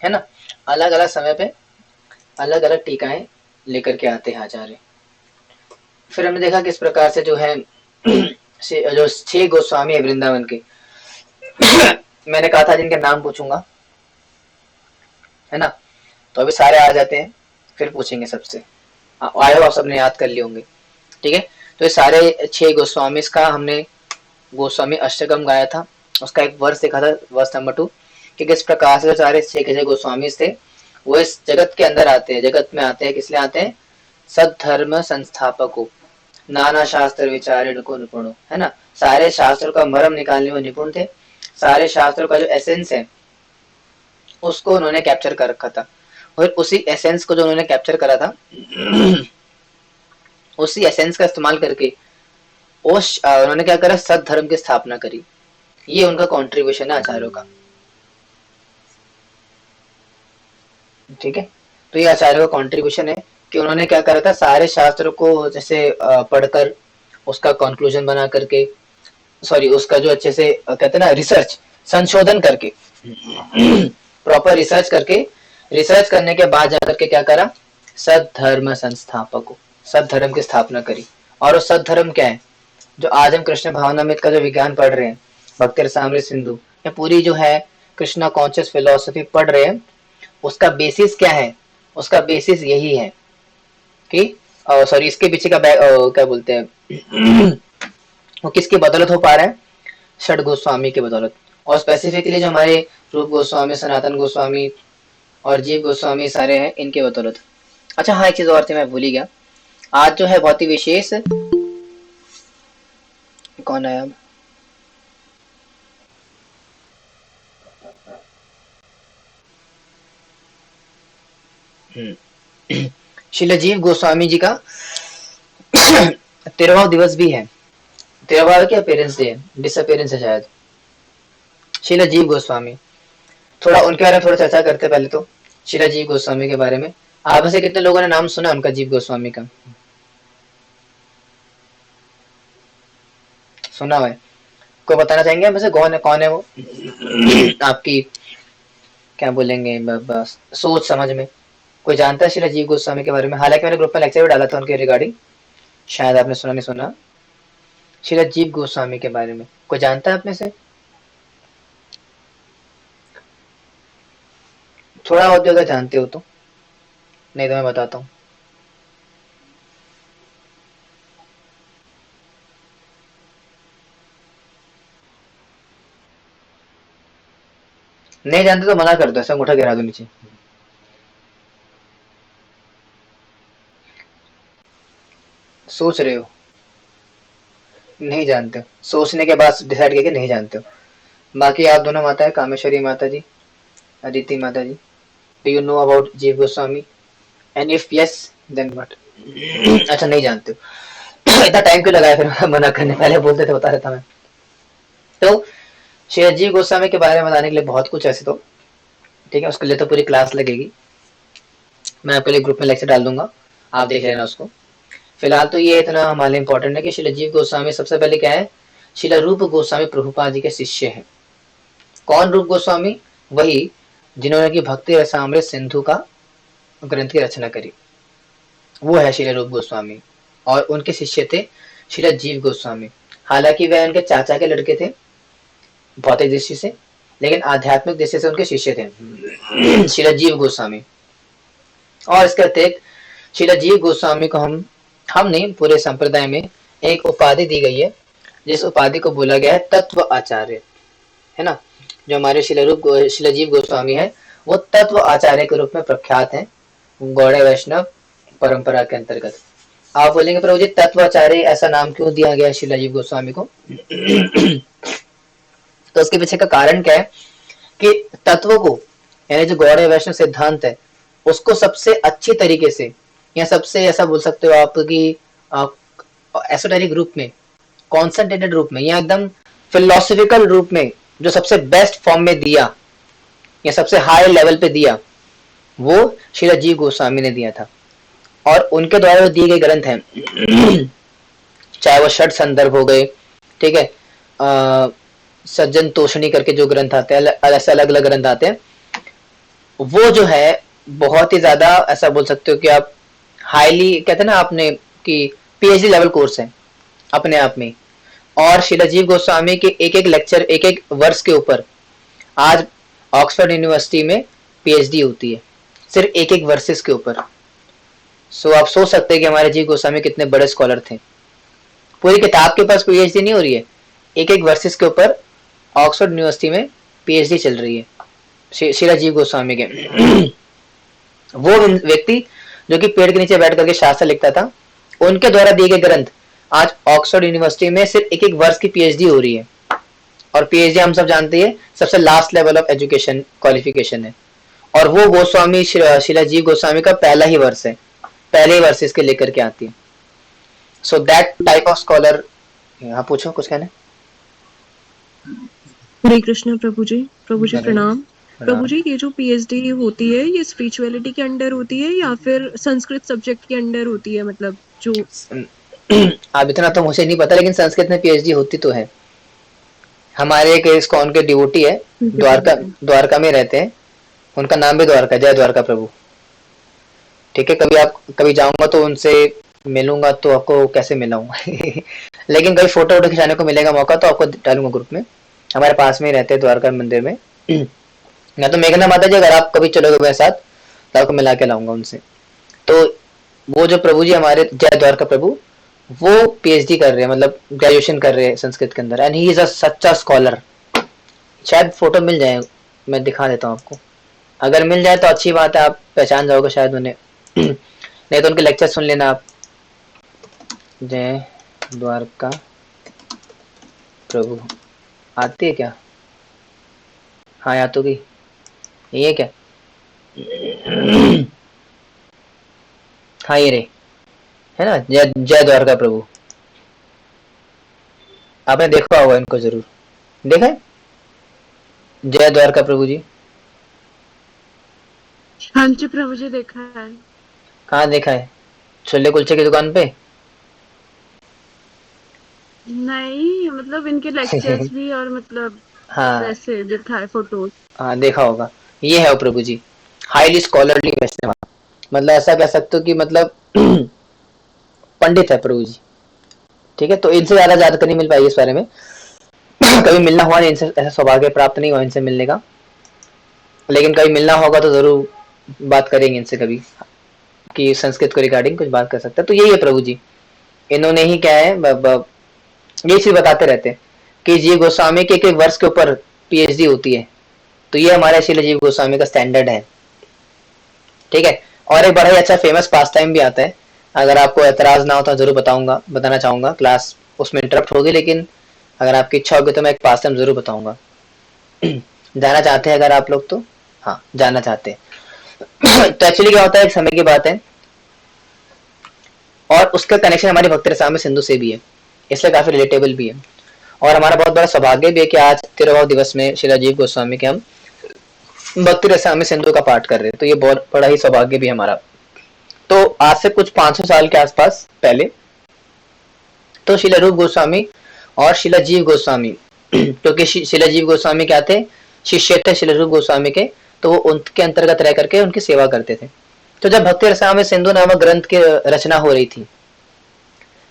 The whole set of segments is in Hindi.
है ना। अलग अलग समय पे अलग अलग टीकाएं लेकर के आते हैं आचार्य। फिर हमने देखा किस प्रकार से जो है जो 6 गोस्वामी है वृंदावन के, मैंने कहा था जिनके नाम पूछूंगा, है ना। तो अभी सारे आ जाते हैं, फिर पूछेंगे सबसे। आए हो आप सबने याद कर लिए होंगे, ठीक है। तो ये सारे 6 गोस्वामी का हमने गोस्वामी अष्टकम गाया था, उसका एक वर्ष देखा था, वर्ष नंबर 2, कि किस प्रकार से सारे 6 गोस्वामी थे वो इस जगत के अंदर आते हैं, जगत में आते हैं, किस लिए आते हैं, सद्धर्म संस्थापकों, नाना शास्त्र विचारण को निपुण, है ना। सारे शास्त्रों का मर्म निकालने में निपुण थे, सारे शास्त्रों का जो एसेंस है उसको उन्होंने कैप्चर कर रखा था, और उसी एसेंस को जो उन्होंने कैप्चर करा था उसी एसेंस का इस्तेमाल करके उन्होंने क्या करा, सद्धर्म की स्थापना करी। ये उनका कंट्रीब्यूशन है आचार्यों का, ठीक है। तो ये आचार्यों का कंट्रीब्यूशन है कि उन्होंने क्या करा था, सारे शास्त्रों को जैसे पढ़कर उसका कंक्लूजन बना करके, सॉरी उसका जो अच्छे से कहते हैं ना रिसर्च, संशोधन करके प्रॉपर रिसर्च करके, रिसर्च करने के बाद जाकर के क्या करा, सद्धर्म संस्थापक, सद्धर्म की स्थापना करी। और वो सद्धर्म क्या है, जो आज हम कृष्ण भावनामृत का जो विज्ञान पढ़ रहे हैं, भक्ति रसामृत सिंधु, या पूरी जो है कृष्णा कॉन्शियस फिलोसफी पढ़ रहे हैं, उसका बेसिस क्या है, उसका बेसिस यही है कि सॉरी इसके पीछे का क्या बोलते हैं वो किसकी बदौलत हो पा रहा है, षड गोस्वामी की बदौलत। और स्पेसिफिकली जो हमारे रूप गोस्वामी, सनातन गोस्वामी और जीव गोस्वामी सारे हैं, इनके बदौलत। अच्छा हाँ, एक चीज और थी मैं भूल ही गया, आज जो है बहुत ही विशेष, कौन है अब, श्रील जीव गोस्वामी जी का 13वां दिवस भी है, 13वां क्या पेरेंट्स डे है, डिसअपेरेंस है शायद, श्रील जीव गोस्वामी। थोड़ा उनके बारे में थोड़ा चर्चा करते हैं पहले तो, श्रील जीव गोस्वामी के बारे में। आप में से कितने लोगों ने नाम सुना उनका, जीव गोस्वामी का सुना हुआ है? कोई बताना चाहेंगे वैसे कौन है वो आपकी क्या बोलेंगे बस सोच समझ में, कोई जानता है श्री राजीव गोस्वामी के बारे में? हालांकि मैंने ग्रुप में लेक्चर भी डाला था उनके रिगार्डिंग, शायद आपने सुना नहीं सुना। श्री राजीव गोस्वामी के बारे में कोई जानता है अपने से? थोड़ा बहुत अगर जानते हो तो, नहीं तो मैं बताता हूँ। नहीं जानते तो मना कर दो, ऐसा अंगूठा गिरा दो नीचे। सोच रहे हो, नहीं जानते हो, सोचने के बाद डिसाइड करके नहीं जानते हो। बाकी आप दोनों माता है, कामेश्वरी माता जी, अदिति माता ji, do you know about Jiva Goswami, and if yes then what? अच्छा नहीं जानते हो इतना टाइम क्यों लगाया फिर मना करने, पहले बोलते थे बता देता मैं। तो श्री राजीव गोस्वामी के बारे में बताने के लिए बहुत कुछ ऐसे तो, ठीक है, उसके लिए तो पूरी क्लास लगेगी, मैं आपके लिए ग्रुप में लेक्चर डाल दूंगा, आप देख लेना उसको। फिलहाल तो ये इतना हमारे लिए इंपॉर्टेंट है कि श्री राजीव गोस्वामी सबसे पहले क्या है, श्री रूप गोस्वामी प्रभुपाद जी के शिष्य हैं। कौन रूप गोस्वामी? वही जिन्होंने की भक्ति रसामृत सिंधु का ग्रंथ की रचना करी, वो है श्री रूप गोस्वामी। और उनके शिष्य थे श्री जीव गोस्वामी। हालांकि वह उनके चाचा के लड़के थे भौतिक दृष्टि से, लेकिन आध्यात्मिक दृष्टि से उनके शिष्य थे श्री जीव गोस्वामी। और इसके अतिरिक्त श्री जीव गोस्वामी को हम नहीं, पूरे संप्रदाय में एक उपाधि दी गई है, जिस उपाधि को बोला गया है तत्व आचार्य, है ना। जो हमारे शिलाजीव गोस्वामी है वो तत्व आचार्य के रूप में प्रख्यात है गौड़े वैष्णव परंपरा के अंतर्गत। आप बोलेंगे प्रभु जी तत्वाचार्य ऐसा नाम क्यों दिया गया शिलाजीव गोस्वामी को? तो उसके पीछे का कारण क्या है कि तत्व को, यानी जो गौड़े वैष्णव सिद्धांत है उसको सबसे अच्छी तरीके से, या सबसे ऐसा बोल सकते हो आप कि एसोटेरिक रूप में, कॉन्सेंट्रेटेड रूप में, या एकदम फिलोसफिकल रूप में जो सबसे बेस्ट फॉर्म में दिया या सबसे हाई लेवल पे दिया, वो श्री जीव गोस्वामी ने दिया था। और उनके द्वारा जो दिए गए ग्रंथ हैं चाहे वो षट संदर्भ हो गए, ठीक है, सज्जन तोषणी करके जो ग्रंथ आते हैं, ऐसे अलग अलग ग्रंथ आते हैं, वो जो है बहुत ही ज्यादा, ऐसा बोल सकते हो कि आप हाईली, कहते हैं ना आपने कि पीएचडी लेवल कोर्स है अपने आप में। और शिला जीव गोस्वामी के एक एक लेक्चर, एक एक वर्ष के ऊपर आज ऑक्सफोर्ड यूनिवर्सिटी में पीएचडी होती है, सिर्फ एक एक वर्सेस के ऊपर। सो आप सोच सकते हैं कि हमारे जीव गोस्वामी कितने बड़े स्कॉलर थे। पूरी किताब के पास पीएचडी नहीं हो रही है, एक एक वर्सेस के ऊपर ऑक्सफोर्ड यूनिवर्सिटी में पीएचडी चल रही है शिला जीव गोस्वामी के। वो व्यक्ति जो कि पेड़ के नीचे बैठ करके शास्त्र लिखता था, उनके द्वारा दिए गए ग्रंथ आज ऑक्सफोर्ड यूनिवर्सिटी में सिर्फ एक एक वर्ष की पीएचडी हो रही है। और पीएचडी हम सब जानते हैं सबसे last level of education qualification है। और वो गोस्वामी शिला जीव गोस्वामी का पहला ही वर्ष है, पहले वर्ष इसके लेकर के आती है। So that type of scholar. हाँ पूछो, कुछ कहना है? हरे कृष्ण प्रभु जी। प्रभु जी प्रणाम। प्रभु जी, ये जो पीएचडी होती है ये स्पिरिचुअलिटी के अंडर होती है या फिर संस्कृत सब्जेक्ट के अंडर होती है? मतलब जो अब इतना तो मुझे नहीं पता, लेकिन संस्कृत में पीएचडी होती तो है। हमारे एक इस्कॉन के डिवोटी है, द्वारका में रहते हैं, उनका नाम भी द्वारका, जय द्वारका प्रभु। ठीक है, कभी जाऊंगा तो उनसे मिलूंगा, तो आपको कैसे मिलाऊंगा लेकिन कभी फोटो वोटो खिंचाने को मिलेगा मौका तो आपको डालूंगा ग्रुप में। हमारे पास में ही रहते हैं द्वारका मंदिर में या तो मेघना माता जी, अगर आप कभी चलोगे मेरे साथ तो आपको मिला के लाऊंगा उनसे। तो वो जो प्रभु जी हमारे जय द्वारका प्रभु, वो पीएचडी कर रहे हैं, मतलब ग्रेजुएशन कर रहे हैं संस्कृत के अंदर, एंड ही इज अ सच्चा स्कॉलर। शायद फोटो मिल जाए, मैं दिखा देता हूँ आपको। अगर मिल जाए तो अच्छी बात है, आप पहचान जाओगे शायद उन्हें नहीं तो उनके लेक्चर सुन लेना आप। जय द्वारका प्रभु आती है क्या? हाँ या तो गई, ये क्या? हाँ ये रे, है ना, जय जय द्वारका प्रभु। आपने देखा होगा इनको, जरूर देखा है जय द्वारका प्रभु जी। हाँ जी प्रभु जी, देखा है। कहाँ देखा है? छोले कुलचे की दुकान पे? नहीं, मतलब इनके लेक्चर्स भी और मतलब हाँ वैसे देखा है फोटोज। हाँ देखा होगा। ये है वो प्रभु जी, हाईली स्कॉलरली वैष्णव, मतलब ऐसा कह सकते हो कि मतलब पंडित है प्रभु जी। ठीक है, तो इनसे ज्यादा जानकारी नहीं मिल पाएगी इस बारे में कभी मिलना हुआ नहीं इनसे, ऐसा सौभाग्य प्राप्त नहीं हुआ इनसे मिलने का, लेकिन कभी मिलना होगा तो जरूर बात करेंगे इनसे कभी, कि संस्कृत को रिगार्डिंग कुछ बात कर सकते हैं। तो यही है प्रभु जी, इन्होंने ही क्या है ये चीज बताते रहते हैं कि जीव गोस्वामी के एक एक वर्ष के ऊपर पीएचडी होती है। तो ये हमारे श्रील जीव गोस्वामी का स्टैंडर्ड है। ठीक है, और एक बड़ा ही अच्छा फेमस पास टाइम भी आता है, अगर आपको एतराज ना हो तो जरूर बताना चाहूंगा। क्लास उसमें इंटरप्ट होगी, लेकिन अगर आपकी इच्छा होगी तो मैं एक पास टाइम जरूर बताऊंगा जाना चाहते हैं अगर आप लोग तो? हाँ जानना चाहते हैं तो एक्चुअली क्या होता है, एक समय की बात है, और उसका कनेक्शन हमारी भक्ति रसायन सिंधु से भी है, इसलिए काफी रिलेटेबल भी है। और हमारा बहुत बड़ा सौभाग्य भी है कि आज 13वां दिवस में श्री राजीव गोस्वामी के हम भक्ति रसायन सिंधु का पाठ कर रहे हैं, तो ये बहुत बड़ा ही सौभाग्य भी हमारा। तो आज से कुछ 500 साल के आसपास पहले तो शिला रूप गोस्वामी और शिला जीव गोस्वामी क्योंकि शिला जीव गोस्वामी क्या थे, शिष्य थे शिला रूप गोस्वामी के, तो वो उनके अंतर्गत रह करके उनकी सेवा करते थे। तो जब भक्ति रसायन सिंधु नामक ग्रंथ की रचना हो रही थी,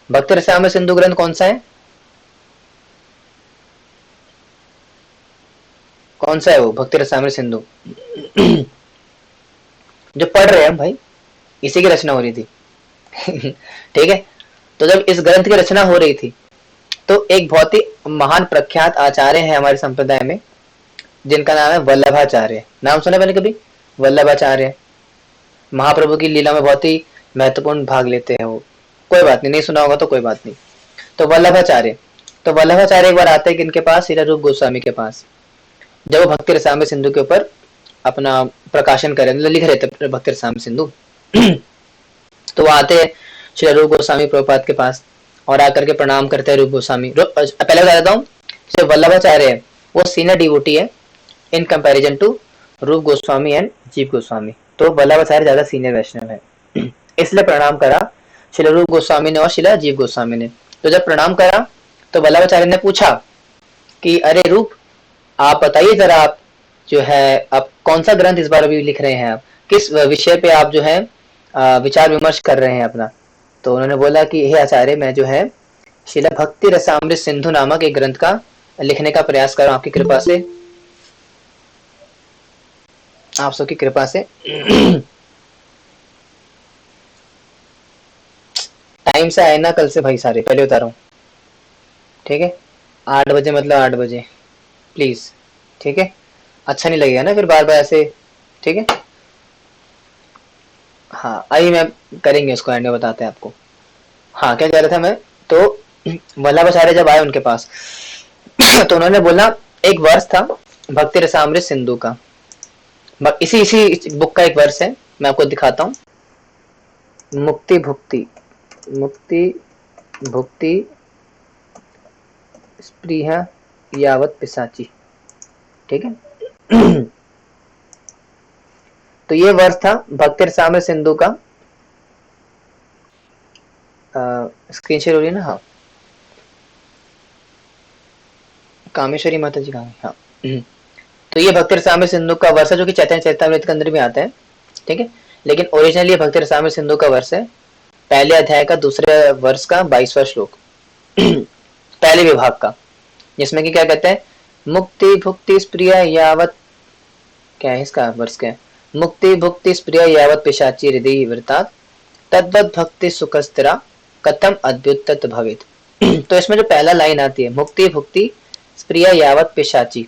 भक्ति रसायन सिंधु ग्रंथ कौन सा है? कौन सा है वो भक्ति रसायन सिंधु जो पढ़ रहे हैं हम भाई, इसी की रचना हो रही थी ठीक है, तो जब इस ग्रंथ की रचना हो रही थी तो एक बहुत ही महान प्रख्यात आचार्य है हमारे संप्रदाय में, जिनका नाम है वल्लभाचार्य। नाम सुना मैंने कभी? वल्लभाचार्य महाप्रभु की लीला में बहुत ही महत्वपूर्ण भाग लेते हैं वो। कोई बात नहीं, नहीं सुना होगा तो कोई बात नहीं। तो वल्लभाचार्य एक बार आते हैं किनके पास? श्री रूप गोस्वामी के पास, जब वो भक्ति रसायन सिंधु के ऊपर अपना प्रकाशन कर रहे, लिख रहे थे भक्ति रसायन सिंधु तो वो आते हैं श्री रूप गोस्वामी प्रभुपाद के पास और आकर के प्रणाम करते हैं रूप गोस्वामी। पहले बता देता हूँ, वल्लभाचार्य है वो सीनियर डिवोटी है इन कंपैरिजन टू रूप गोस्वामी एंड जीव गोस्वामी। तो वल्लभाचार्य ज्यादा सीनियर वैष्णव है इसलिए प्रणाम करा शिला रूप गोस्वामी ने और शिला जीव गोस्वामी ने। तो जब प्रणाम करा तो वल्लभाचार्य ने पूछा कि अरे रूप, आप बताइए जरा, आप जो है आप कौन सा ग्रंथ इस बार अभी लिख रहे हैं, आप किस विषय पे आप जो है विचार विमर्श कर रहे हैं अपना। तो उन्होंने बोला कि हे आचार्य, मैं जो है शिला भक्ति रसामृत सिंधु नामक एक ग्रंथ का लिखने का प्रयास कर रहा हूँ आपकी कृपा से, आप सबकी कृपा से। टाइम से आए ना कल से भाई, सारे पहले बता रहा हूँ, ठीक है? 8 बजे मतलब 8 बजे प्लीज, ठीक है? अच्छा नहीं लगेगा ना फिर बार बार ऐसे, ठीक है? हाँ आइए मैम, करेंगे उसको एंड में बताते हैं आपको। हाँ क्या कह रहा था मैं, तो वल्लभाचार्य जब आए उनके पास तो उन्होंने बोला, एक वर्ष था भक्ति रसामृत सिंधु का, इसी इसी बुक का एक वर्ष है, मैं आपको दिखाता हूँ। मुक्ति भुक्ति, मुक्ति भुक्ति स्पृहा यावत पिशाची, ठीक है? तो ये वर्ष था भक्ति रसामृत सिंधु का, स्क्रीन शेयर हो रही है ना? हाँ, कामेश्वरी माता जी कहाँ? हाँ। तो ये भक्ति रसामृत सिंधु का वर्ष है, जो कि चैतन्य चरितामृत के अंदर भी आता है, ठीक है? लेकिन ओरिजिनली ये भक्ति रसामृत सिंधु का वर्ष है, पहले अध्याय का दूसरे वर्ष का 22वां श्लोक, पहले विभाग का, जिसमें कि क्या कहते हैं, मुक्ति भुक्ति स्प्रिया यावत, क्या है इसका वर्ष, क्या है? मुक्ति भुक्ति स्प्रिया यावत पिशाची हृदय वृतात् तद्वत् भक्ति सुखस्थिरा कथम अद्भुत भवेत। तो इसमें जो पहला लाइन आती है, मुक्ति भुक्ति स्प्रिया यावत पिशाची,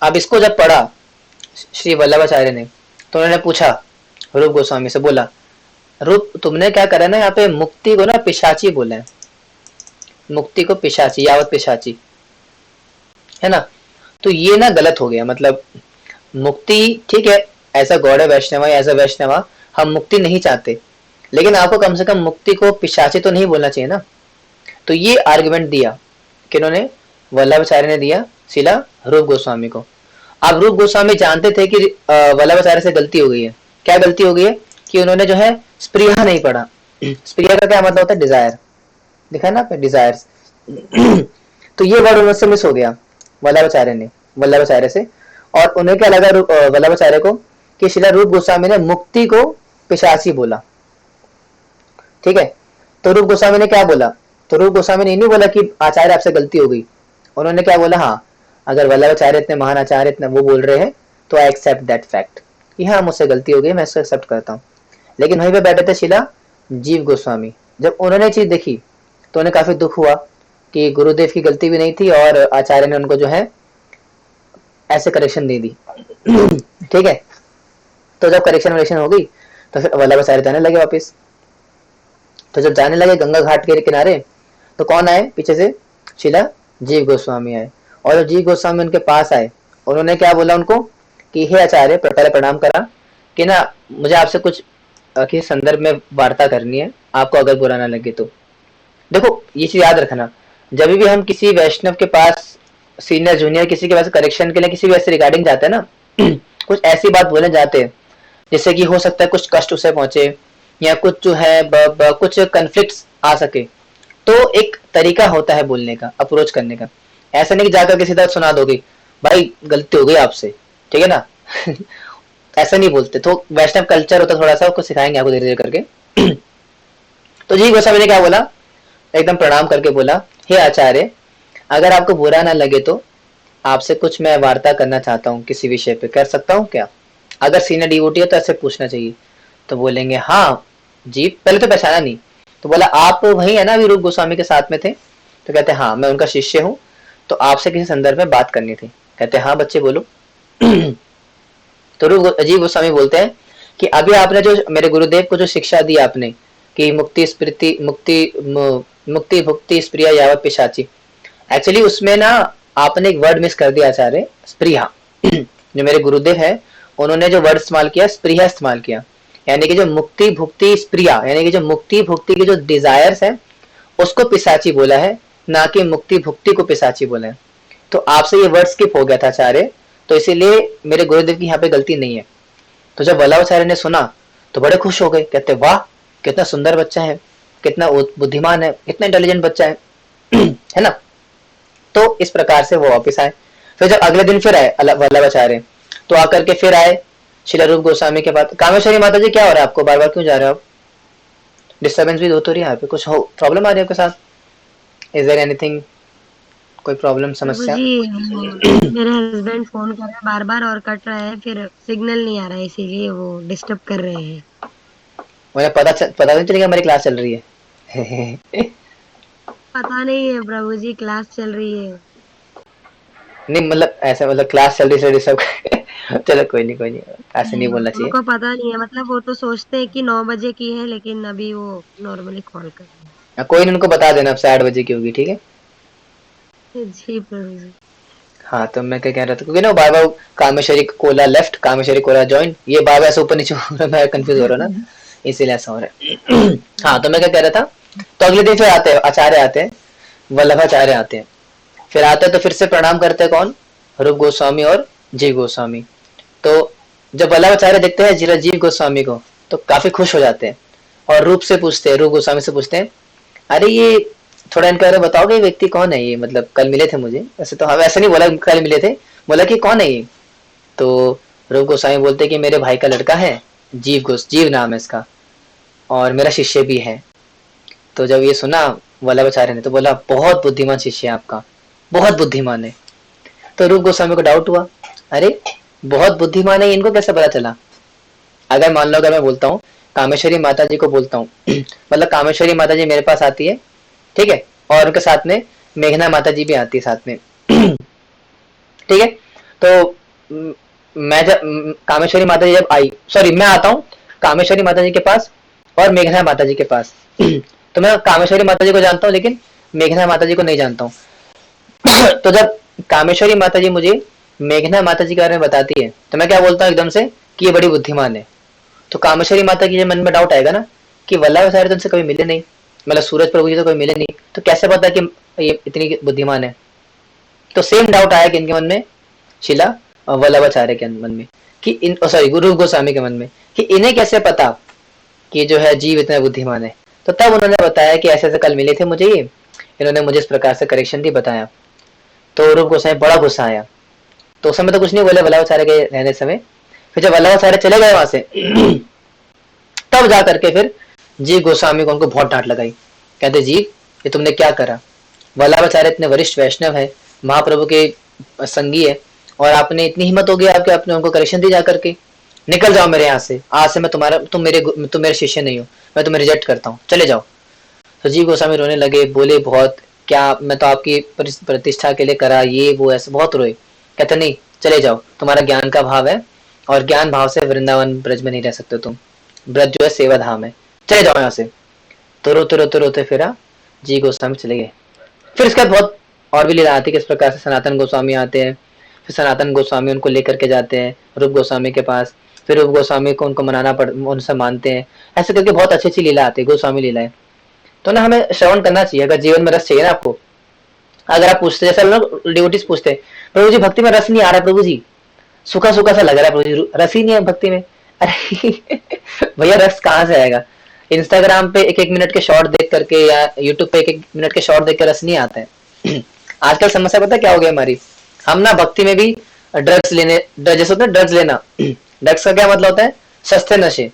अब इसको जब पढ़ा श्री वल्लभाचार्य ने, तो उन्होंने पूछा रूप गोस्वामी से, बोला रूप तुमने क्या करा ना, यहाँ पे मुक्ति को ना पिशाची बोला है, मुक्ति को पिशाची, यावत पिशाची, है ना? तो ये ना गलत हो गया, मतलब मुक्ति ठीक है, ऐसा गौड़ वैष्णवा, एज अ वैष्णवा हम मुक्ति नहीं चाहते, लेकिन आपको कम से कम मुक्ति को पिशाची तो नहीं बोलना चाहिए ना। तो ये आर्गुमेंट दिया किन्होंने, वल्लभाचार्य ने दिया शिला रूप गोस्वामी को। अब रूप गोस्वामी जानते थे कि वल्लभाचार्य से गलती हो गई है। क्या गलती हो गई है कि उन्होंने जो है स्प्रिया नहीं पढ़ा। स्प्रिया का क्या मतलब होता है? डिजायर, दिखा ना आपने, डिजायर्स। तो ये वर्ड उनसे मिस हो गया वल्लभाचार्य से, और उन्हें क्या लगा वल्लभाचार्य को कि शिला रूप गोस्वामी ने मुक्ति को पिशाची बोला, ठीक है? तो रूप गोस्वामी ने क्या बोला, तो रूप गोस्वामी ने नहीं बोला कि आचार्य आपसे गलती हो गई, उन्होंने क्या बोला, हाँ अगर वल्लभाचार्य इतने महान आचार्य इतना वो बोल रहे हैं तो आई एक्सेप्ट दैट फैक्ट कि हाँ मुझसे गलती हो गई, मैं इसको एक्सेप्ट करता हूँ। लेकिन वहीं पे बैठे थे शिला जीव गोस्वामी, जब उन्होंने चीज देखी तो उन्हें काफी दुख हुआ कि गुरुदेव की गलती भी नहीं थी और आचार्य ने उनको जो है ऐसे करेक्शन दे दी। ठीक है, तो जब करेक्शन हो गई तो फिर वल्लभाचार्य जाने लगे वापिस। तो जब जाने लगे गंगा घाट के किनारे, तो कौन आए पीछे से? शिला जीव गोस्वामी आए, और जब जीव गोस्वामी उनके पास आए, उन्होंने क्या बोला उनको कि हे आचार्य, पहले प्रणाम करा कि ना मुझे आपसे कुछ के संदर्भ में वार्ता करनी है, आपको अगर बुरा ना लगे तो। देखो ये चीज याद रखना, जब भी हम किसी वैष्णव के पास, सीनियर जूनियर किसी के पास करेक्शन के लिए किसी भी ऐसे रिगार्डिंग जाते हैं ना, कुछ ऐसी बात बोले जाते हैं जिससे कि हो सकता है कुछ कष्ट उसे पहुंचे या कुछ जो है कुछ कन्फ्लिक्ट्स आ सके, तो एक तरीका होता है बोलने का, अप्रोच करने का। ऐसा नहीं कि जाकर किसी तरह सुना दोगे भाई गलती हो गई आपसे, ठीक है ना। ऐसा नहीं बोलते, तो वैष्णव कल्चर होता थोड़ा सा, उसको सिखाएंगे आपको धीरे धीरे करके। तो जी गोस्वामी ने क्या बोला, एकदम प्रणाम करके बोला, हे आचार्य, अगर आपको बुरा ना लगे तो आपसे कुछ मैं वार्ता करना चाहता हूँ, किसी विषय पे कर सकता हूँ क्या? अगर सीनियर डिवोटी है तो ऐसे पूछना चाहिए। तो बोलेंगे हाँ जी, पहले तो पहचाना नहीं, तो बोला आप वही है ना अभी रूप गोस्वामी के साथ में थे? तो कहते हाँ मैं उनका शिष्य हूँ, तो आपसे किसी संदर्भ में बात करनी थी। कहते हाँ बच्चे बोलो। तो रूप अजीब गोस्वामी बोलते हैं कि अभी आपने जो मेरे गुरुदेव को जो शिक्षा दी आपने कि मुक्ति स्मृति मुक्ति भुक्ति स्प्रिया यावत पिशाची, एक्चुअली उसमें ना आपने एक वर्ड मिस कर दिया आचार्य, स्प्रिया। जो मेरे गुरुदेव है उन्होंने जो वर्ड इस्तेमाल किया, स्प्रिया इस्तेमाल किया, यानी कि जो मुक्ति भुक्ति स्प्रिया, यानी कि जो मुक्ति भुक्ति के जो डिजायर्स है उसको पिशाची बोला है, ना कि मुक्ति भुक्ति को पिशाची बोला है। तो आपसे ये वर्ड स्किप हो गया था आचार्य, तो इसीलिए मेरे गुरुदेव की यहाँ पे गलती नहीं है। तो जब वल्लभाचार्य ने सुना तो बड़े खुश हो गए, कहते वाह कितना सुंदर बच्चा है, कितना बुद्धिमान है, कितना इंटेलिजेंट बच्चा है, है ना। तो इस प्रकार से वो वापिस आए। फिर जब अगले दिन फिर आए वल्लभाचार्य, तो आकर के फिर आए शिला रूप गोस्वामी के पास। कामेश्वरी माता जी क्या हो रहा है आपको, बार बार क्यों जा रहे हो आप? डिस्टर्बेंस भी हो तो रही है यहाँ पे, कुछ हो प्रॉब्लम आ रही है आपके साथ? इज देयर एनीथिंग, कोई प्रॉब्लम प्रभु समस्या? जी मेरे हस्बैंड फोन कर रहे हैं बार बार और कट रहा है, फिर सिग्नल नहीं आ रहा है इसीलिए वो डिस्टर्ब कर रहे हैं। मुझे पता नहीं चलेगा हमारी क्लास चल रही है। पता नहीं है प्रभु जी, क्लास चल रही है। नहीं मतलब ऐसा, मतलब क्लास चल रही सब। चलो कोई नहीं कोई नहीं, ऐसे नहीं बोलना चाहिए। उनको पता नहीं है, मतलब वो तो सोचते हैं कि 9 बजे की है, लेकिन अभी वो नॉर्मली कॉल कर रहे कोई नहीं, उनको बता देना अब से 8 बजे की होगी, ठीक है? हैं। जी प्रभु जी। हाँ तो मैं क्या कह रहा था, क्योंकि ना बार बार कामेश्वरी कोला लेफ्ट, कामेश्वरी कोला ज्वाइन, ये बार बार ऐसे ऊपर नीचे हो रहा है, मैं कंफ्यूज हो रहा हूँ ना, इसीलिए ऐसा हो रहा है। हाँ तो मैं क्या कह रहा था, तो अगले दिन फिर आते हैं आचार्य आते हैं, वल्लभाचार्य आते हैं। फिर आते हैं तो फिर से प्रणाम करते हैं कौन, रूप गोस्वामी और जीव गोस्वामी। तो जब वल्लभाचार्य देखते हैं जीव गोस्वामी को तो काफी खुश हो जाते हैं, और रूप से पूछते हैं, रूप गोस्वामी से पूछते हैं, अरे ये थोड़ा इनके बारे में बताओगे, ये व्यक्ति कौन है ये, मतलब कल मिले थे मुझे, वैसे तो हम ऐसे नहीं बोला कल मिले थे, बोला कि कौन है ये। तो रूप गोस्वामी बोलते हैं कि मेरे भाई का लड़का है, जीव नाम है इसका, और मेरा शिष्य भी है। तो जब ये सुना वल्लभाचार्य ने तो बोला बहुत बुद्धिमान शिष्य है आपका, बहुत बुद्धिमान है। तो रूप गोस्वामी को डाउट हुआ, अरे बहुत बुद्धिमान है, इनको कैसे पता चला? अगर मान लो, अगर मैं बोलता हूँ कामेश्वरी माता जी को बोलता हूँ, मतलब कामेश्वरी माता जी मेरे पास आती है, ठीक है, और उनके साथ में मेघना माता जी भी आती है साथ में। ठीक है, तो मैं जब कामेश्वरी माता जी जब आई, सॉरी मैं आता हूँ कामेश्वरी माता जी के पास और मेघना माता जी के पास। तो मैं कामेश्वरी माता जी को जानता हूँ लेकिन मेघना माता जी को नहीं जानता हूँ। तो जब कामेश्वरी माता जी मुझे मेघना माता जी के बारे में बताती है तो मैं क्या बोलता हूँ एकदम से कि ये बड़ी बुद्धिमान है। तो कामेश्वरी माता के मन में डाउट आएगा ना कि वल्लभाचार्य तो उनसे कभी मिले नहीं, मतलब सूरज प्रभु जी तो कभी मिले नहीं, तो कैसे पता कि ये इतनी बुद्धिमान है? तो सेम डाउट आया कि इनके मन में, शिला और वल्लभाचार्य के मन में, कि इन सॉरी गुरु गोस्वामी के मन में, कि इन्हें कैसे पता कि जो है जीव इतना बुद्धिमान है। तो तब उन्होंने बताया कि ऐसे ऐसे कल मिले थे मुझे ये, इन्होंने मुझे इस प्रकार से करेक्शन भी बताया। तो रूप गोस्वामी बड़ा गुस्सा आया, तो उस समय तो कुछ नहीं बोले वल्लभाचार्य के रहने समय। फिर जब वल्लभाचार्य चले गए वहां से, तब जा करके फिर जीव गोस्वामी को उनको बहुत डांट लगाई, कहते जीव ये तुमने क्या करा, वल्लभाचार्य इतने वरिष्ठ वैष्णव है, महाप्रभु के संगी है, और आपने इतनी हिम्मत हो गई आपके, आपने उनको करेक्शन दी जाकर के, निकल जाओ मेरे यहाँ से, आज से मैं तुम्हारा तुम मेरे शिष्य नहीं हो, मैं तुम्हें रिजेक्ट करता हूँ, चले जाओ। तो जीव गोस्वामी रोने लगे, बोले बहुत क्या, मैं तो आपकी प्रतिष्ठा के लिए करा, ये वो ऐसे बहुत रोए। कहते नहीं चले जाओ, तुम्हारा ज्ञान का भाव है और ज्ञान भाव से वृंदावन ब्रज में नहीं रह सकते तुम, ब्रज जो है सेवा धाम है, चले जाओ यहाँ से। तो रोते रोते रोते फिर जी गोस्वामी चले गए। फिर इसके बाद बहुत और भी लीला आती है, किस प्रकार से सनातन गोस्वामी आते हैं, फिर सनातन गोस्वामी उनको लेकर के जाते हैं रूप गोस्वामी के पास, फिर रूप गोस्वामी को उनको मनाना पड़, उनसे मानते हैं, ऐसे करके बहुत अच्छी अच्छी लीला आती है, गोस्वामी लीलाएं। तो ना हमें श्रवण करना चाहिए, अगर जीवन में रस चाहिए ना आपको। अगर आप पूछते, जैसे लोग डिवोटीज पूछते हैं, प्रभु जी भक्ति में रस नहीं आ रहा प्रभु जी, सूखा सूखा सा लग रहा है प्रभु जी, रस ही नहीं है भक्ति में। अरे भैया रस कहाँ से आएगा? इंस्टाग्राम पे एक एक मिनट के शॉर्ट देख करके या यूट्यूब पे एक एक मिनट के शॉर्ट देख कर रस नहीं आता है। आजकल समस्या पता क्या हो गई हमारी, हम ना भक्ति में भी ड्रग्स लेने, जैसे होता है ड्रग्स लेना, ड्रग्स का क्या मतलब होता है, सस्ते नशे,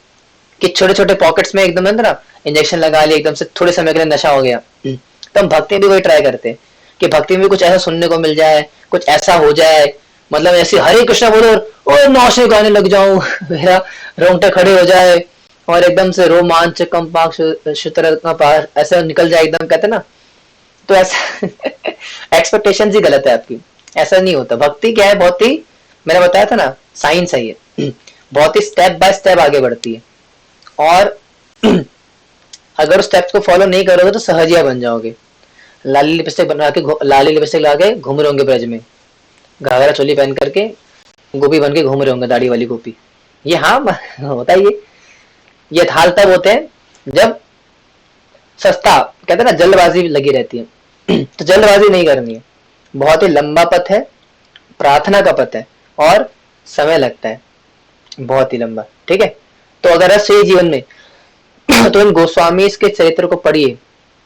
कि छोटे छोटे पॉकेट्स में एकदम ना इंजेक्शन लगा लिया, एकदम से थोड़े समय के लिए नशा हो गया। तो हम भक्ति में भी वही ट्राई करते हैं कि भक्ति में भी कुछ ऐसा सुनने को मिल जाए, कुछ ऐसा हो जाए, मतलब ऐसे हरे कृष्णा बोलो और नाचने गाने लग जाऊं, मेरा रोंगटे खड़े हो जाए और एकदम से रोमांच कंपाक ऐसा निकल जाए एकदम, कहते ना। तो ऐसा एक्सपेक्टेशन ही गलत है आपकी, ऐसा नहीं होता। भक्ति क्या है, बहुत ही, मैंने बताया था ना, साइंस है ये, बहुत ही स्टेप बाय स्टेप आगे बढ़ती है, और अगर उस स्टेप्स को फॉलो नहीं करोगे तो सहजिया बन जाओगे, लाली लिपस्टिक बना के, लाली लिपस्टिक लगा के घूम रहे होंगे ब्रज में, घाघरा चोली पहन करके गोपी बन के घूम रहे होंगे, दाढ़ी वाली गोपी। ये हाँ होता है ये हाल तब होते हैं जब सस्ता, कहते हैं ना, जल्दबाजी लगी रहती है। तो जल्दबाजी नहीं करनी है, बहुत ही लंबा पथ है, प्रार्थना का पथ है, और समय लगता है बहुत ही लंबा, ठीक है। तो अगर रस चाहिए जीवन में तो इन गोस्वामी के चरित्र को पढ़िए,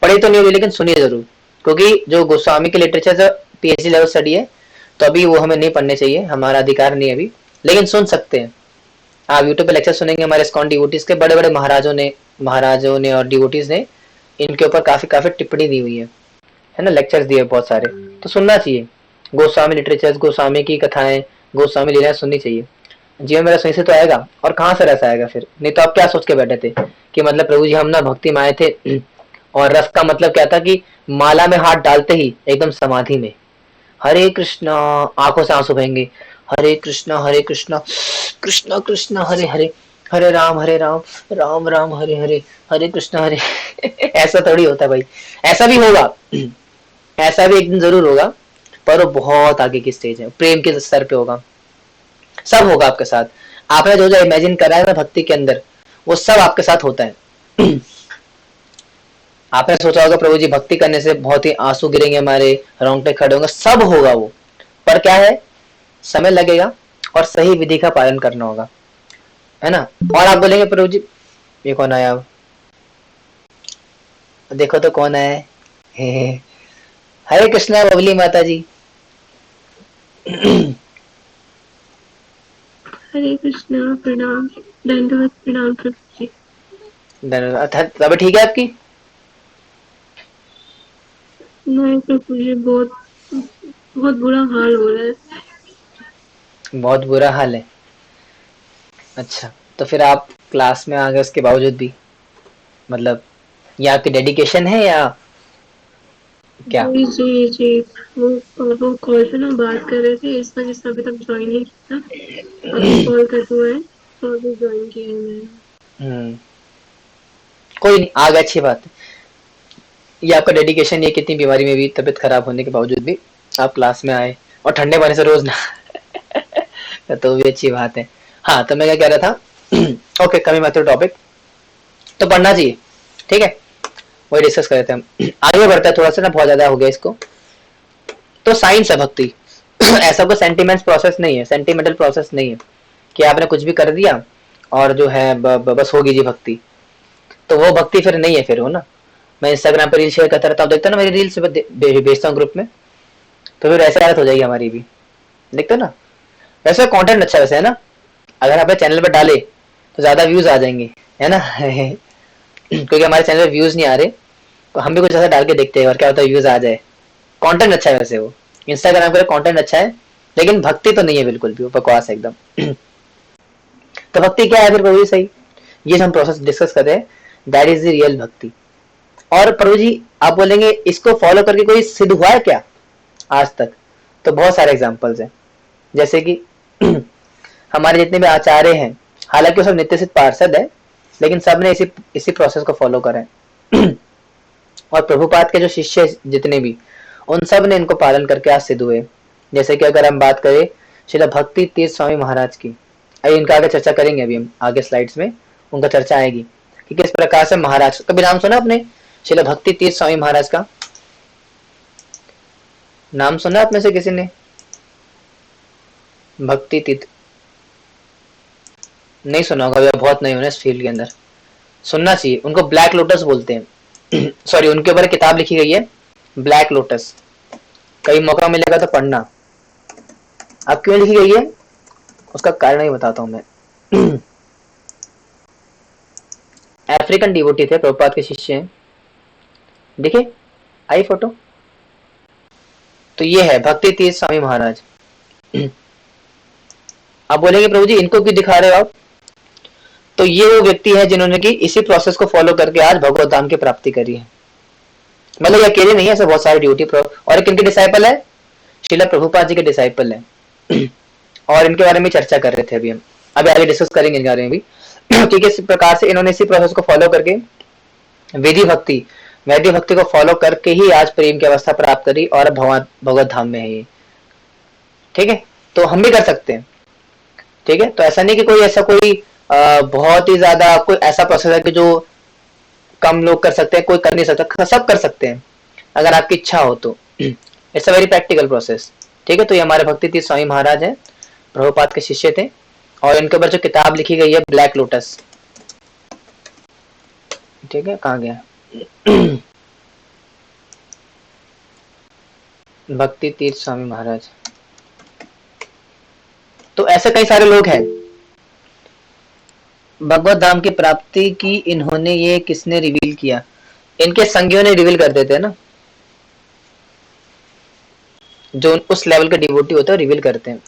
पढ़े तो नहीं होगी लेकिन सुनिए जरूर, क्योंकि जो गोस्वामी के लिटरेचर पीएचडी लेवल स्टडी है, तो अभी वो हमें नहीं पढ़ने चाहिए, हमारा अधिकार नहीं है अभी, लेकिन सुन सकते हैं। आप यूट्यूब पे लेक्चर सुनेंगे हमारे इस्कॉन डिवोटीज के, बड़े बड़े महाराजों ने और डिवोटीज ने इनके ऊपर काफी काफी टिप्पणी दी हुई है ना, लेक्चर्स दिए बहुत सारे, तो सुनना चाहिए। गोस्वामी लिटरेचर, गोस्वामी की कथाएं, गोस्वामी लीलाएं सुननी चाहिए। जीवन मेरा सही से तो आएगा, और कहाँ से रस आएगा फिर? नहीं तो आप क्या सोच के बैठे थे कि मतलब प्रभु जी हम ना भक्ति में आए थे और रस का मतलब क्या था कि माला में हाथ डालते ही एकदम समाधि में हरे कृष्णा, आंखों से आंसू बहेंगे, हरे कृष्णा कृष्णा कृष्णा हरे हरे, हरे राम राम राम हरे हरे, हरे कृष्णा हरे ऐसा थोड़ी होता है भाई। ऐसा भी होगा, ऐसा भी एक दिन जरूर होगा, पर वो बहुत आगे की स्टेज है, प्रेम के स्तर पे होगा, सब होगा आपके साथ। आपने जो जो इमेजिन करा है ना भक्ति के अंदर, वो सब आपके साथ होता है। आपने सोचा होगा प्रभु जी भक्ति करने से बहुत ही आंसू गिरेंगे, हमारे रोंगटे खड़े होंगे, सब होगा वो, पर क्या है, समय लगेगा और सही विधि का पालन करना होगा, है ना। और आप बोलेंगे प्रभु जी ये कौन आया, देखो तो कौन आया है। हरे कृष्णा बबली माता जी। हरे कृष्णा, प्रणाम, दंडवत प्रणाम प्रभु जी। तब ठीक है आपकी? नहीं प्रभु जी, बहुत बहुत बुरा हाल हो रहा है। बहुत बुरा हाल है, अच्छा। तो फिर आप क्लास में आ गए उसके बावजूद भी, मतलब ये आपकी डेडिकेशन है या क्या? जी जी जी, वो कॉल पे ना बात कर रहे थे, इस वजह से अभी तक ज्वाइन नहीं किया। अभी कॉल कर हुआ है तो अभी ज्वाइन किया है मैंने। कोई नहीं, आ गया, अच्छी बात है। ये आपका डेडिकेशन, ये कितनी बीमारी में भी, तबीयत खराब होने के बावजूद भी आप क्लास में आए और ठंडे पानी से रोज ना तो भी अच्छी बात है। हाँ, तो मैं क्या कह रहा था okay, coming back to topic, तो पढ़ना चाहिए, ठीक है, वही डिस्कस कर रहे थे हम। आगे बढ़ता है, थोड़ा सा ना बहुत ज्यादा हो गया इसको। तो साइंस है भक्ति ऐसा कोई सेंटिमेंट्स प्रोसेस नहीं है, सेंटिमेंटल प्रोसेस नहीं है कि आपने कुछ भी कर दिया और जो है बस होगी जी भक्ति, तो वो भक्ति फिर नहीं है फिर वो ना। मैं इंस्टाग्राम पर रील शेयर करता रहता हूँ, देखता ना मेरी रील्स भेजता हूँ ग्रुप में, तो फिर ऐसे हालत हो जाएगी हमारी भी, देखते ना। वैसे कंटेंट अच्छा वैसे है ना, अगर आप चैनल पर डाले तो ज्यादा व्यूज आ जाएंगे, है ना क्योंकि हमारे चैनल पे व्यूज नहीं आ रहे, तो हम भी कुछ ऐसा डाल के देखते हैं और क्या होता है, व्यूज आ जाए। कंटेंट अच्छा है वैसे वो, इंस्टाग्राम का कंटेंट अच्छा है, लेकिन भक्ति तो नहीं है बिल्कुल भी, वो बकवास है एकदम। तो भक्ति क्या है फिर प्रभु जी सही, ये हम प्रोसेस डिस्कस कर रहे हैं, दैट इज द रियल भक्ति। और प्रभु जी आप बोलेंगे इसको फॉलो करके कोई सिद्ध हुआ है क्या आज तक? तो बहुत सारे एग्जांपल्स हैं, जैसे कि हमारे जितने भी आचार्य हैं, हालांकि वो सब नित्य सिद्ध पार्षद है, लेकिन सब ने इसी इसी प्रोसेस को फॉलो करा है। और प्रभुपाद के जो शिष्य जितने भी, उन सब ने इनको पालन करके आज सिद्ध हुए। जैसे कि अगर हम बात करें श्रील भक्ति तीर्थ स्वामी महाराज की, अभी इनका आगे चर्चा करेंगे, अभी हम आगे स्लाइड्स में उनका चर्चा आएगी कि किस प्रकार से महाराज, कभी नाम सुना आपने श्रील भक्ति तीर्थ स्वामी महाराज का? नाम सुना आप में से किसी ने? भक्ति तीर्थ नहीं सुना होगा, वे बहुत नहीं होना इस फील्ड के अंदर, सुनना चाहिए। उनको ब्लैक लोटस बोलते हैं सॉरी, उनके ऊपर किताब लिखी गई है ब्लैक लोटस, कहीं मौका मिलेगा तो पढ़ना। अब क्यों लिखी गई है उसका कारण ही बताता हूँ मैं। अफ्रीकन डिवोटी थे, प्रभुपाद के शिष्य हैं, देखिए आई फोटो, तो ये है भक्ति तीर्थ स्वामी महाराज। आप बोलेंगे प्रभु जी इनको क्यों दिखा रहे हो आप? तो ये वो व्यक्ति है जिन्होंने की इसी प्रोसेस को फॉलो करके आज भगवत धाम की प्राप्ति करी है। मतलब ये अकेले नहीं है, ऐसे बहुत सारे ड्यूटी और किनके डिसाइपल है? श्रीला प्रभुपाद जी के डिसाइपल है। और इनके बारे में चर्चा कर रहे थे अभी हम, अभी आगे डिस्कस करेंगे इनके बारे में भी कि किस प्रकार से इन्होंने इसी प्रोसेस को फॉलो करके विधि भक्ति, वैदिक भक्ति को फॉलो करके ही आज प्रेम की अवस्था प्राप्त करी और भगवान भगवत धाम में है ये, ठीक है। तो हम भी कर सकते हैं, ठीक है। तो ऐसा नहीं कि कोई ऐसा कोई बहुत ही ज्यादा कोई ऐसा प्रोसेस है कि जो कम लोग कर सकते हैं, कोई कर नहीं सकता, सब कर सकते हैं अगर आपकी इच्छा हो तो। It's a very practical process, ठीक है। तो ये हमारे भक्ति तीर्थ स्वामी महाराज हैं, प्रभुपाद के शिष्य थे, और इनके ऊपर जो किताब लिखी गई है ब्लैक लोटस, ठीक है, कहाँ गया भक्ति तीर्थ स्वामी महाराज, तो ऐसे कई सारे लोग हैं। भगवत धाम की प्राप्ति की इन्होंने, ये किसने रिवील किया? इनके संगियों ने रिवील कर देते हैं ना, जो उस लेवल के डिवोटी होते हैं रिवील करते हैं।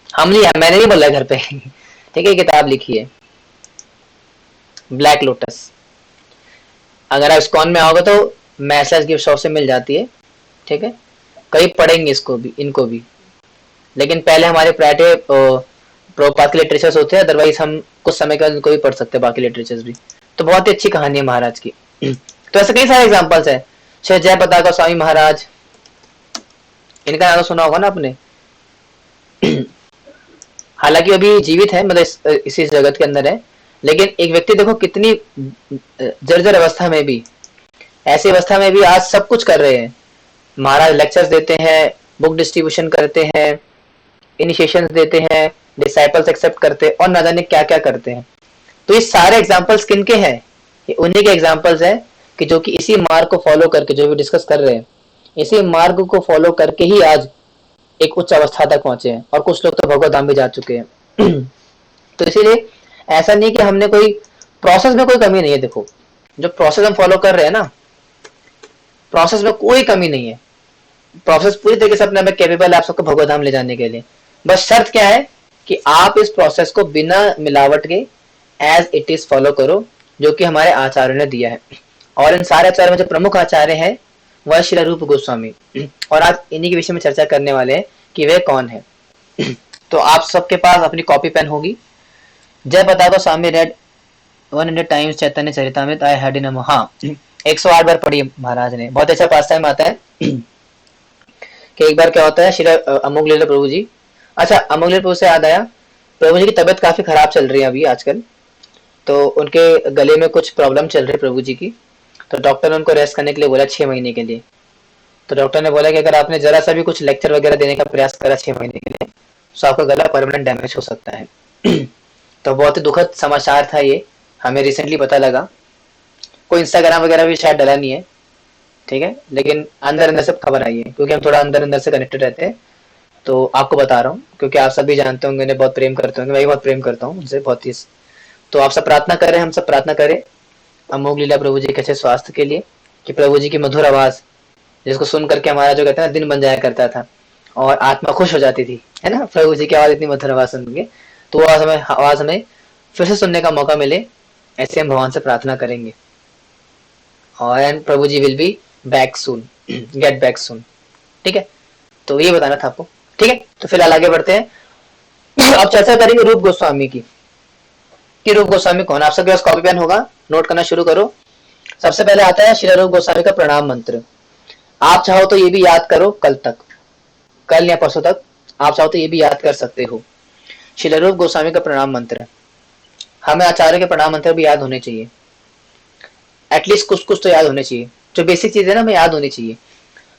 हम नहीं, मैंने नहीं बोला घर पे। ठीक है, किताब लिखी है ब्लैक लोटस। अगर आप इस्कॉन में आओगे तो मैसेज गिफ्ट शॉप से मिल जाती है। ठीक है, कई पढ़ेंगे इसको भी, इनको भी, लेकिन पहले हमारे प्रायटे प्रोपात के लिटरेचर्स होते हैं, अदरवाइज हम कुछ समय के बाद उनको भी पढ़ सकते हैं, बाकी लिटरेचर्स भी। तो बहुत ही अच्छी कहानी है महाराज की। तो ऐसे कई सारे एग्जांपल्स हैं। श्री जय पताका स्वामी महाराज, इनका नाम तो सुना होगा ना आपने। हालांकि अभी जीवित है, मतलब इसी जगत के अंदर है, लेकिन एक व्यक्ति देखो कितनी जर्जर अवस्था में भी, ऐसी अवस्था में भी आज सब कुछ कर रहे हैं। महाराज लेक्चर्स देते हैं, बुक डिस्ट्रीब्यूशन करते हैं, इनिशिएशन देते हैं, डिसाइपल्स एक्सेप्ट करते हैं, और न जाने क्या क्या करते हैं। तो ये सारे एग्जाम्पल्स किनके हैं? ये उन्हीं के एग्जाम्पल्स हैं कि जो कि इसी मार्ग को फॉलो करके, जो भी डिस्कस कर रहे हैं, इसी मार्ग को फॉलो करके ही आज एक उच्च अवस्था तक पहुंचे हैं, और कुछ लोग तो भगवत धाम भी जा चुके हैं। तो इसीलिए ऐसा नहीं कि हमने कोई प्रोसेस में कोई कमी नहीं है। देखो जो प्रोसेस हम फॉलो कर रहे हैं ना, प्रोसेस में कोई कमी नहीं है। प्रोसेस पूरी तरीके से अपने में कैपेबल है आप सबको भगवत धाम ले जाने के लिए। बस शर्त क्या है कि आप इस प्रोसेस को बिना मिलावट के एज इट इज फॉलो करो, जो कि हमारे आचार्यों ने दिया है। और इन सारे आचार्य में जो प्रमुख आचार्य हैं वह श्री रूप गोस्वामी, और आज इन्हीं के विषय में चर्चा करने वाले हैं कि वे कौन है। तो आप सबके पास अपनी कॉपी पेन होगी। Jayapataka Swami read 100 times Chaitanya Charitamrita I had in a, हाँ 108 बार पढ़ी महाराज ने। बहुत अच्छा पास टाइम आता है कि एक बार क्या होता है, श्री अमोघ लीला प्रभु जी, अच्छा अमोघ लीला प्रभु से याद आया, प्रभु जी की तबीयत काफी खराब चल रही है अभी आजकल, तो उनके गले में कुछ प्रॉब्लम चल रही है प्रभु जी की। तो डॉक्टर ने उनको रेस्ट करने के लिए बोला 6 महीने के लिए। तो डॉक्टर ने बोला कि अगर आपने जरा सा भी कुछ लेक्चर वगैरह देने का प्रयास करा 6 महीने के लिए, तो आपका गला परमानेंट डैमेज हो सकता है। तो बहुत ही दुखद समाचार था ये, हमें रिसेंटली पता लगा। कोई इंस्टाग्राम वगैरह भी शायद डला नहीं है, ठीक है, लेकिन अंदर अंदर से खबर आई है, क्योंकि हम थोड़ा अंदर अंदर से कनेक्टेड रहते हैं। तो आपको बता रहा हूँ, क्योंकि आप सभी जानते होंगे, उन्हें बहुत प्रेम करते होंगे, मैं भी बहुत प्रेम करता हूँ उनसे बहुत ही। तो आप सब प्रार्थना करें, हम सब प्रार्थना करें अमोघ लीला प्रभु जी के अच्छे स्वास्थ्य के लिए, कि प्रभु जी की मधुर आवाज जिसको सुन करके हमारा जो कहते हैं दिन बन जाया करता था और आत्मा खुश हो जाती थी, है ना, प्रभु जी की आवाज इतनी मधुर आवाज सुन के, तो आवाज हमें फिर से सुनने का मौका मिले, ऐसे हम भगवान से प्रार्थना करेंगे। और and Prabhu ji will be back soon, get back soon. ठीक है, तो ये बताना था आपको। ठीक है, तो फिलहाल आगे बढ़ते हैं। अब चर्चा करेंगे रूप गोस्वामी की, कि रूप गोस्वामी कौन। आप सबके पास कॉपी पेन होगा, नोट करना शुरू करो। सबसे पहले आता है श्री रूप गोस्वामी का प्रणाम मंत्र। आप चाहो तो ये भी याद करो कल तक, कल या परसों तक आप चाहो तो ये भी याद कर सकते हो। श्री रूप गोस्वामी का प्रणाम मंत्र, हमें आचार्य के प्रणाम मंत्र भी याद होने चाहिए, एटलीस्ट कुछ कुछ तो याद होने चाहिए। जो बेसिक चीज है ना, हमें याद होनी चाहिए।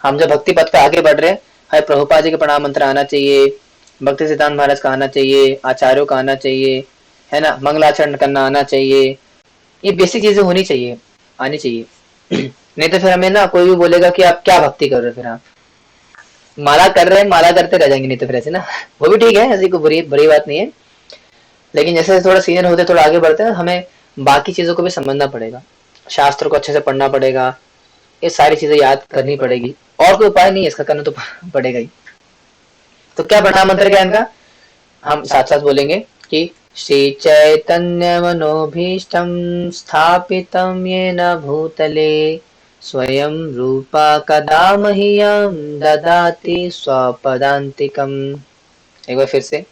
हम जब भक्ति पथ पे आगे बढ़ रहे हैं, हमें प्रभुपाद जी के प्रणाम मंत्र आना चाहिए, भक्ति सिद्धांत महाराज का आना चाहिए, आचार्यों का आना चाहिए, है ना, मंगलाचरण करना आना चाहिए। ये बेसिक चीजें होनी चाहिए, आनी चाहिए। नहीं तो फिर हमें ना कोई भी बोलेगा कि आप क्या भक्ति कर रहे हो, फिर आप माला कर रहे हैं, माला करते रह जाएंगे, नहीं तो फिर ऐसे ना। वो भी ठीक है, ऐसी कोई बड़ी बात नहीं है, लेकिन जैसे थोड़ा सीनियर होते थोड़ा आगे बढ़ते हैं, हमें बाकी चीजों को भी समझना पड़ेगा, शास्त्र को अच्छे से पढ़ना पड़ेगा, ये सारी चीजें याद करनी पड़ेगी। और कोई उपाय नहीं है, इसका करना तो पड़ेगा ही। तो क्या प्रणाम मंत्र क्या इनका, हम साथ साथ बोलेंगे कि श्री चैतन्य मनोभीष्टम स्थापितम येन भूतले स्वयं रूपा कदा मह्यं ददाति स्वपदान्तिकम्। एक बार फिर से,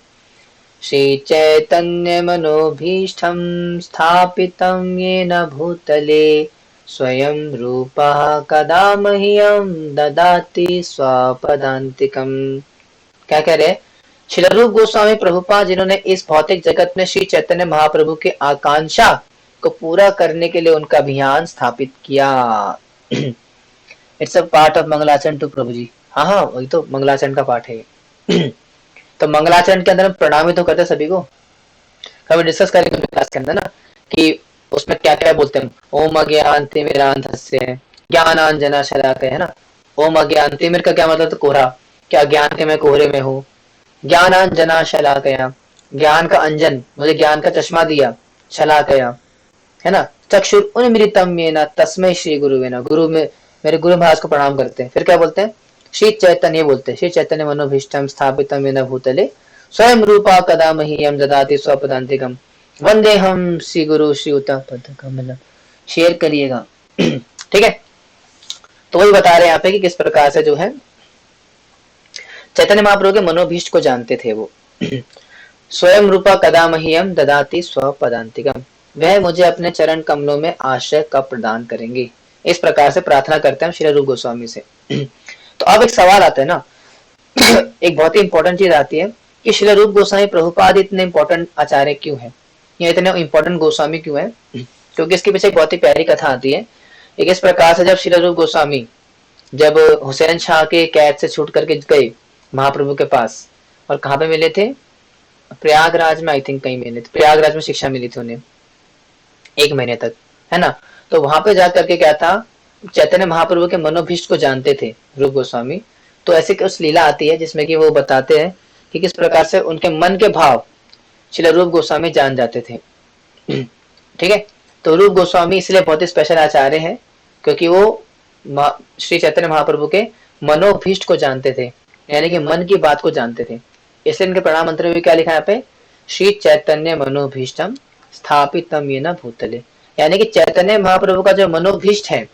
श्री चैतन्य मनोभीष्टम स्थापितम येन भूतले स्वयं रूपः कदा मह्यं ददाति स्वपदान्तिकम्। क्या कह रहे, श्री रूप गोस्वामी प्रभुपाद जिन्होंने इस भौतिक जगत में श्री चैतन्य महाप्रभु की आकांक्षा को पूरा करने के लिए उनका अभियान स्थापित किया। इट्स अ पार्ट ऑफ मंगलाचरण टू प्रभु जी। हाँ हाँ, वही तो मंगलाचरण का पार्ट है। तो मंगलाचरण के अंदर हम प्रणाम तो करते सभी को, कभी डिस्कस करेंगे क्लास के अंदर ना, कि उसमें क्या क्या बोलते हैं। ओम अज्ञानतिमिरान्धस्य ज्ञानांजना शलाकया, है ना। ओम अज्ञानतिमिर का क्या मतलब, तो कोहरा, क्या ज्ञान के मैं कोहरे में हूँ, ज्ञानांजना शलाकया, ज्ञान का अंजन, मुझे ज्ञान का चश्मा दिया, शलाकया, है ना। चक्षुर उन्मीलितम येन तस्मै श्री गुरुवे नमः, गुरु में मेरे गुरु महाराज को प्रणाम करते हैं। फिर क्या बोलते हैं, श्री चैतन्य बोलते हैं, श्री चैतन्य मनोभीष्टम स्थापितम येन भूतले स्वयं रूपा कदा मह्यम ददाति स्वपदान्तिकम वंदे हम श्री गुरु श्री उतम पदकमलम। शेयर करिएगा। ठीक है, तो वही बता रहे हैं यहाँ पे कि किस प्रकार से जो है चैतन्य महाप्रभु के मनोभीष्ट को जानते थे वो। स्वयं रूपा कदा मह्यम ददाति स्वपदान्तिकम, वह मुझे अपने चरण कमलों में आश्रय कब प्रदान करेंगे, इस प्रकार से प्रार्थना करते हैं श्री रूप गोस्वामी से। तो अब एक सवाल आता है ना, एक बहुत ही इंपॉर्टेंट चीज आती है कि श्री रूप गोस्वामी प्रभुपाद इतने इंपॉर्टेंट आचार्य क्यों है, या इतने इंपॉर्टेंट गोस्वामी क्यों है, क्योंकि इसके पीछे एक बहुत ही प्यारी कथा आती है। एक इस प्रकार से जब श्री रूप गोस्वामी जब हुसैन शाह के कैद से छूट करके गए महाप्रभु के पास, और कहाँ पे मिले थे, प्रयागराज में, आई थिंक कहीं मिले थे, प्रयागराज में शिक्षा मिली थी उन्हें 1 महीने तक, है ना। तो वहां पे जाकर के क्या था, चैतन्य महाप्रभु के मनोभीष्ट को जानते थे रूप गोस्वामी। तो ऐसे उस लीला आती है जिसमें कि वो बताते हैं कि किस प्रकार से उनके मन के भाव श्री रूप गोस्वामी जान जाते थे। ठीक है, तो रूप गोस्वामी इसलिए बहुत ही स्पेशल आचार्य हैं क्योंकि वो श्री चैतन्य महाप्रभु के मनोभीष्ट को जानते थे, यानी कि मन की बात को जानते थे। इसलिए इनके प्रणाम मंत्र में क्या लिखा है यहाँ पे, श्री चैतन्य मनोभीष्टम स्थापितम येन भूतले, यानी कि चैतन्य महाप्रभु का जो मनोभीष्ट है,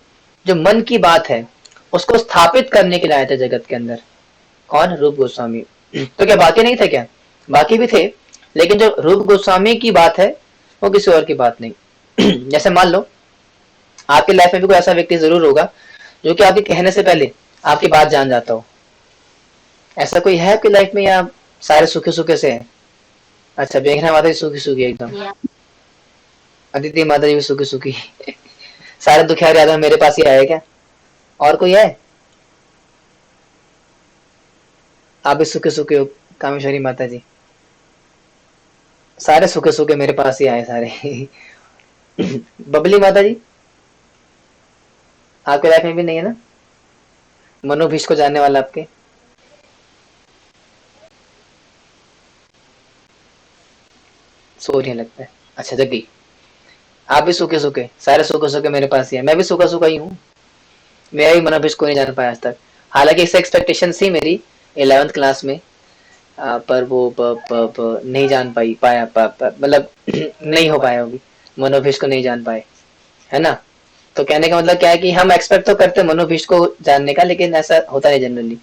जो मन की बात है, उसको स्थापित करने के लिए आए थे जगत के अंदर। कौन, रूप गोस्वामी। तो क्या बाकी नहीं थे क्या, बाकी भी थे, लेकिन जो रूप गोस्वामी की बात है वो किसी और की बात नहीं। जैसे मान लो आपकी लाइफ में भी कोई ऐसा व्यक्ति जरूर होगा जो कि आपके कहने से पहले आपकी बात जान जाता हो। ऐसा कोई है आपकी लाइफ में, या सारे सूखे सूखे से हैं? अच्छा, बेघना माता जी सूखी सूखी एकदम, अदिति माता जी भी सूखी सूखी। सारे दुखियार यादव मेरे पास ही आए क्या, और कोई है? आप भी सूखे सूखे हो कामेश्वरी माता जी, सारे सूखे सूखे मेरे पास ही आए सारे। बबली माता जी आपके लाइफ में भी नहीं है ना मनोभीष्ट को जानने वाला आपके? सो नहीं लगता है, अच्छा जग्गी आप भी सूखे सूखे, सारे सूखे सूखे मेरे पास ही है। मैं भी सूखा सूखा ही हूँ, मेरा भी मनोभीष्ट को नहीं जान पाया आज तक। हालांकि इससे एक्सपेक्टेशन थी मेरी 11th क्लास में, पर वो नहीं जान पाया मतलब नहीं हो पाया, अभी मनोभीष्ट को नहीं जान पाए, है ना। तो कहने का मतलब क्या है कि हम एक्सपेक्ट तो करते मनोभीष्ट को जानने का, लेकिन ऐसा होता नहीं जनरली।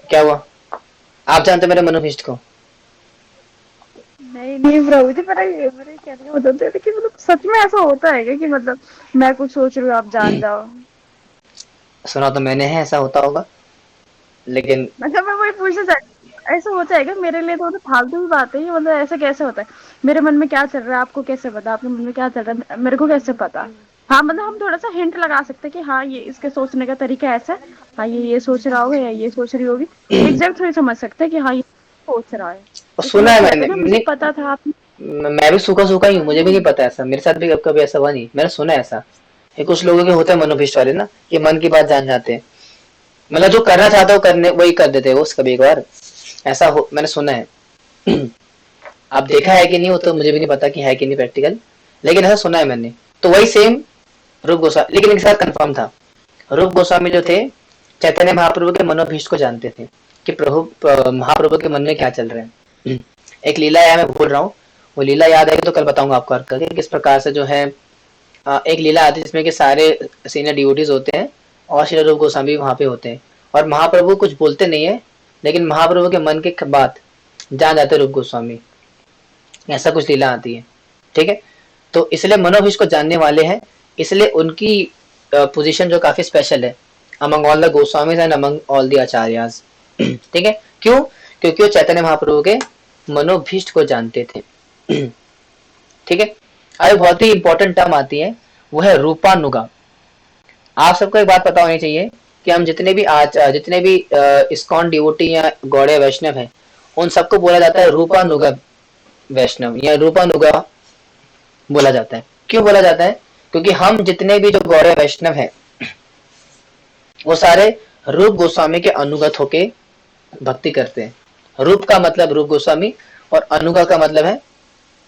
क्या हुआ, आप जानते मेरे मनोभीष्ट को? नहीं नहीं प्रभु जी, मेरे कहने का मतलब है कि मतलब सच में ऐसा होता है क्या कि मतलब मैं कुछ सोच रही हूँ आप जान जाओ? सुना तो मैंने है ऐसा होता होगा, लेकिन मतलब मैं वही पूछना चाहती, ऐसा होता है क्या? मेरे लिए तो फालतू की बात है ये, मतलब ऐसा कैसे होता है? मेरे मन में क्या चल रहा है आपको कैसे पता? आपके मन में क्या चल रहा है मेरे को कैसे पता? हाँ मतलब हम थोड़ा सा हिंट लगा सकते हैं कि हाँ ये इसके सोचने का तरीका ऐसा है, हाँ ये सोच रहा होगा या ये सोच रही होगी, एग्जैक्ट थोड़ी समझ सकते हैं कि हाँ ये सोच रहा है। सुना है मैंने, मुझे पता था आप। मैं भी सूखा सूखा ही हूँ, मुझे भी नहीं पता ऐसा, मेरे साथ भी कभी ऐसा हुआ नहीं, मैंने सुना है ऐसा। ये कुछ लोगों के होते हैं मनोभीष्ट वाले ना, ये मन की बात जान जाते हैं, मतलब जो करना चाहता हो करने वही कर देते हैं वो कभी एक बार, ऐसा हो मैंने सुना है। आप देखा है कि नहीं वो तो मुझे भी नहीं पता कि है कि नहीं प्रैक्टिकल, लेकिन ऐसा सुना है मैंने। तो वही सेम रूप गोस्वामी, लेकिन एक साथ कंफर्म था, रूप गोस्वामी जो थे चैतन्य महाप्रभु के मनोभीष्ट को जानते थे कि प्रभु महाप्रभु के मन में क्या चल रहा है। एक लीला है, मैं भूल रहा हूँ, वो लीला याद आएगी तो कल बताऊंगा आपको करके किस प्रकार से जो है। एक लीला आती है जिसमें कि सारे सीनियर डिवोटीज होते हैं और श्री रूप गोस्वामी वहां पे होते हैं, और महाप्रभु कुछ बोलते नहीं है, लेकिन महाप्रभु के मन की बात जान जाते रूप गोस्वामी, ऐसा कुछ लीला आती है। ठीक है, तो इसलिए मनोभीष्ट को जानने वाले हैं, इसलिए उनकी पोजीशन जो काफी स्पेशल है among all the Goswamis and among all the acharyas. ठीक है, क्यों? क्योंकि वो चैतन्य महाप्रभु के मनोभीष्ट को जानते थे। ठीक है, अब बहुत ही इंपॉर्टेंट टर्म आती है, वो है रूपानुगा। आप सबको एक बात पता होनी चाहिए कि हम जितने भी इस्कॉन डिवोटी या गौड़े वैष्णव हैं, उन सबको बोला जाता है रूपानुगा वैष्णव या रूपानुगा बोला जाता है। क्यों बोला जाता है? क्योंकि हम जितने भी जो गौड़े वैष्णव हैं वो सारे रूप गोस्वामी के अनुगत होके भक्ति करते हैं। रूप का मतलब रूप गोस्वामी और अनुगा का मतलब है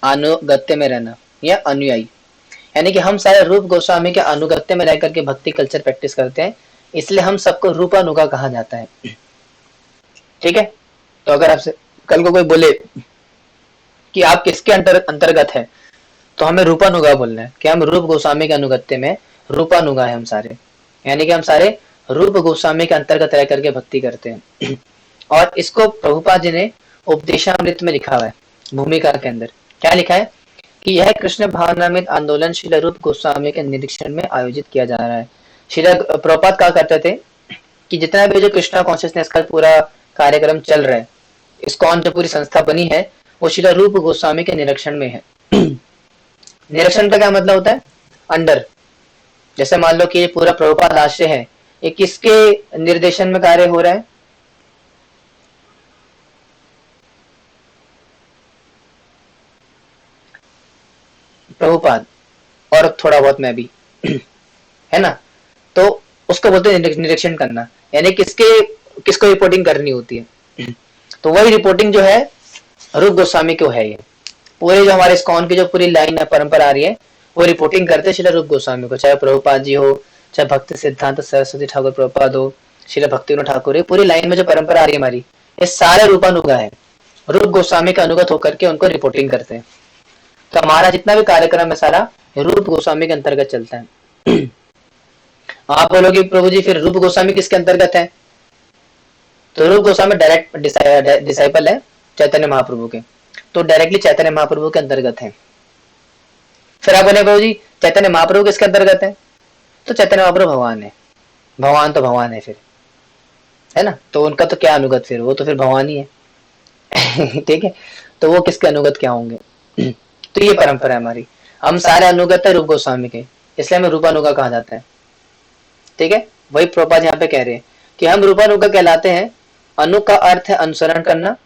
अनुगत्य में रहना या अनुयायी, यानी कि हम सारे रूप गोस्वामी के अनुगत्य में रह करके भक्ति कल्चर प्रैक्टिस करते हैं, इसलिए हम सबको रूपानुगा कहा जाता है। ठीक है, तो अगर आपसे कल को कोई बोले कि आप किसके अंतर्गत है, तो हमें रूपानुगा बोलना है कि हम रूप गोस्वामी के अनुगत्य में रूपानुगा है हम सारे, यानी कि हम सारे रूप गोस्वामी के अंतर्गत रह करके भक्ति करते हैं। और इसको प्रभुपाद जी ने उपदेशामृत में लिखा हुआ है, भूमिका के अंदर क्या लिखा है कि यह कृष्ण भावनामृत आंदोलन श्रील रूप गोस्वामी के निरीक्षण में आयोजित किया जा रहा है। श्रील प्रभुपाद कहा करते थे कि जितना भी जो कृष्णा कॉन्शियसनेस का पूरा कार्यक्रम चल रहा है, इस्कॉन जो पूरी संस्था बनी है, वो श्रील रूप गोस्वामी के निरीक्षण में है। निरीक्षण का क्या मतलब होता है? अंडर। जैसे मान लो कि ये पूरा प्रभुपाद आश्रय है, ये किसके निर्देशन में कार्य हो रहा है? प्रभुपाद और थोड़ा बहुत मैं भी है ना, तो उसको बोलते हैं निरीक्षण करना, यानी किसको रिपोर्टिंग करनी होती है। तो वही रिपोर्टिंग जो है रूप गोस्वामी को है, ये पूरे जो हमारे इस्कॉन की जो पूरी लाइन है परंपरा आ रही है, वो रिपोर्टिंग करते हैं श्रील रूप गोस्वामी को, चाहे प्रभुपाद जी हो, चाहे भक्ति सिद्धांत सरस्वती ठाकुर प्रभुपाद हो, श्रील भक्तिविनोद ठाकुर, ये पूरी लाइन में जो परंपरा आ रही है हमारी, ये सारे रूपानुगा है, रूप गोस्वामी का अनुगत होकर के उनको रिपोर्टिंग करते हैं। तो हमारा जितना भी कार्यक्रम है सारा रूप गोस्वामी के अंतर्गत चलता है। आप बोलोगे प्रभु जी फिर रूप गोस्वामी किसके अंतर्गत है? तो रूप गोस्वामी डायरेक्ट डिसाइपल है चैतन्य महाप्रभु के, तो डायरेक्टली चैतन्य महाप्रभु के अंतर्गत है। फिर आप बोले प्रभु जी चैतन्य महाप्रभु किसके अंतर्गत है? तो चैतन्य महाप्रभु भगवान है, भगवान तो भगवान है फिर, है ना, तो उनका तो क्या अनुगत, फिर वो तो फिर भगवान ही है। ठीक है, तो वो किसके अनुगत क्या होंगे? तो ये परंपरा है हमारी, हम सारे अनुगत है रूप गोस्वामी के, इसलिए हमें रूपानुगा कहा जाता है। ठीक है, वही प्रभुपाद यहाँ पे कह रहे हैं कि हम रूपानुगा कहलाते हैं। अनु का अर्थ है अनुसरण करना,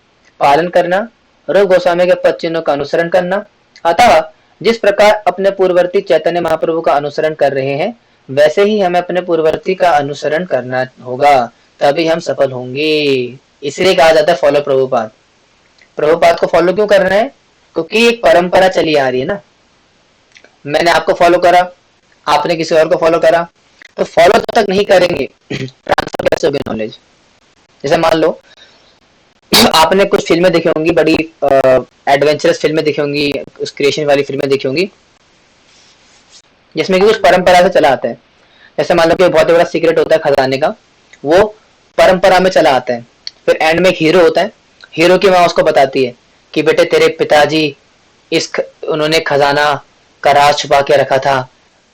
पालन करना, रूप गोस्वामी के पद चिन्हों का अनुसरण करना। अतः जिस प्रकार अपने पूर्ववर्ती चैतन्य महाप्रभु का अनुसरण कर रहे हैं, वैसे ही हमें अपने पूर्ववर्ती का अनुसरण करना होगा, तभी हम सफल होंगे। इसलिए कहा जाता है फॉलो प्रभुपाद। प्रभुपाद को फॉलो क्यों करना है? क्योंकि एक परंपरा चली आ रही है ना, मैंने आपको फॉलो करा, आपने किसी और को फॉलो करा, तो फॉलो तब तक नहीं करेंगे, ट्रांसफर कैसे होगी नॉलेज? जैसे मान लो आपने कुछ फिल्में देखी होंगी, बड़ी एडवेंचरस फिल्में देखी होंगी, क्रिएशन वाली फिल्में देखी होंगी, जिसमें कि कुछ परंपरा से चला आता है। जैसे मान लो कि बहुत बड़ा सीक्रेट होता है खजाने का, वो परंपरा में चला आता है। फिर एंड में एक हीरो होता है, हीरो की माँ उसको बताती है कि बेटे तेरे पिताजी उन्होंने खजाना का राज छुपा के रखा था,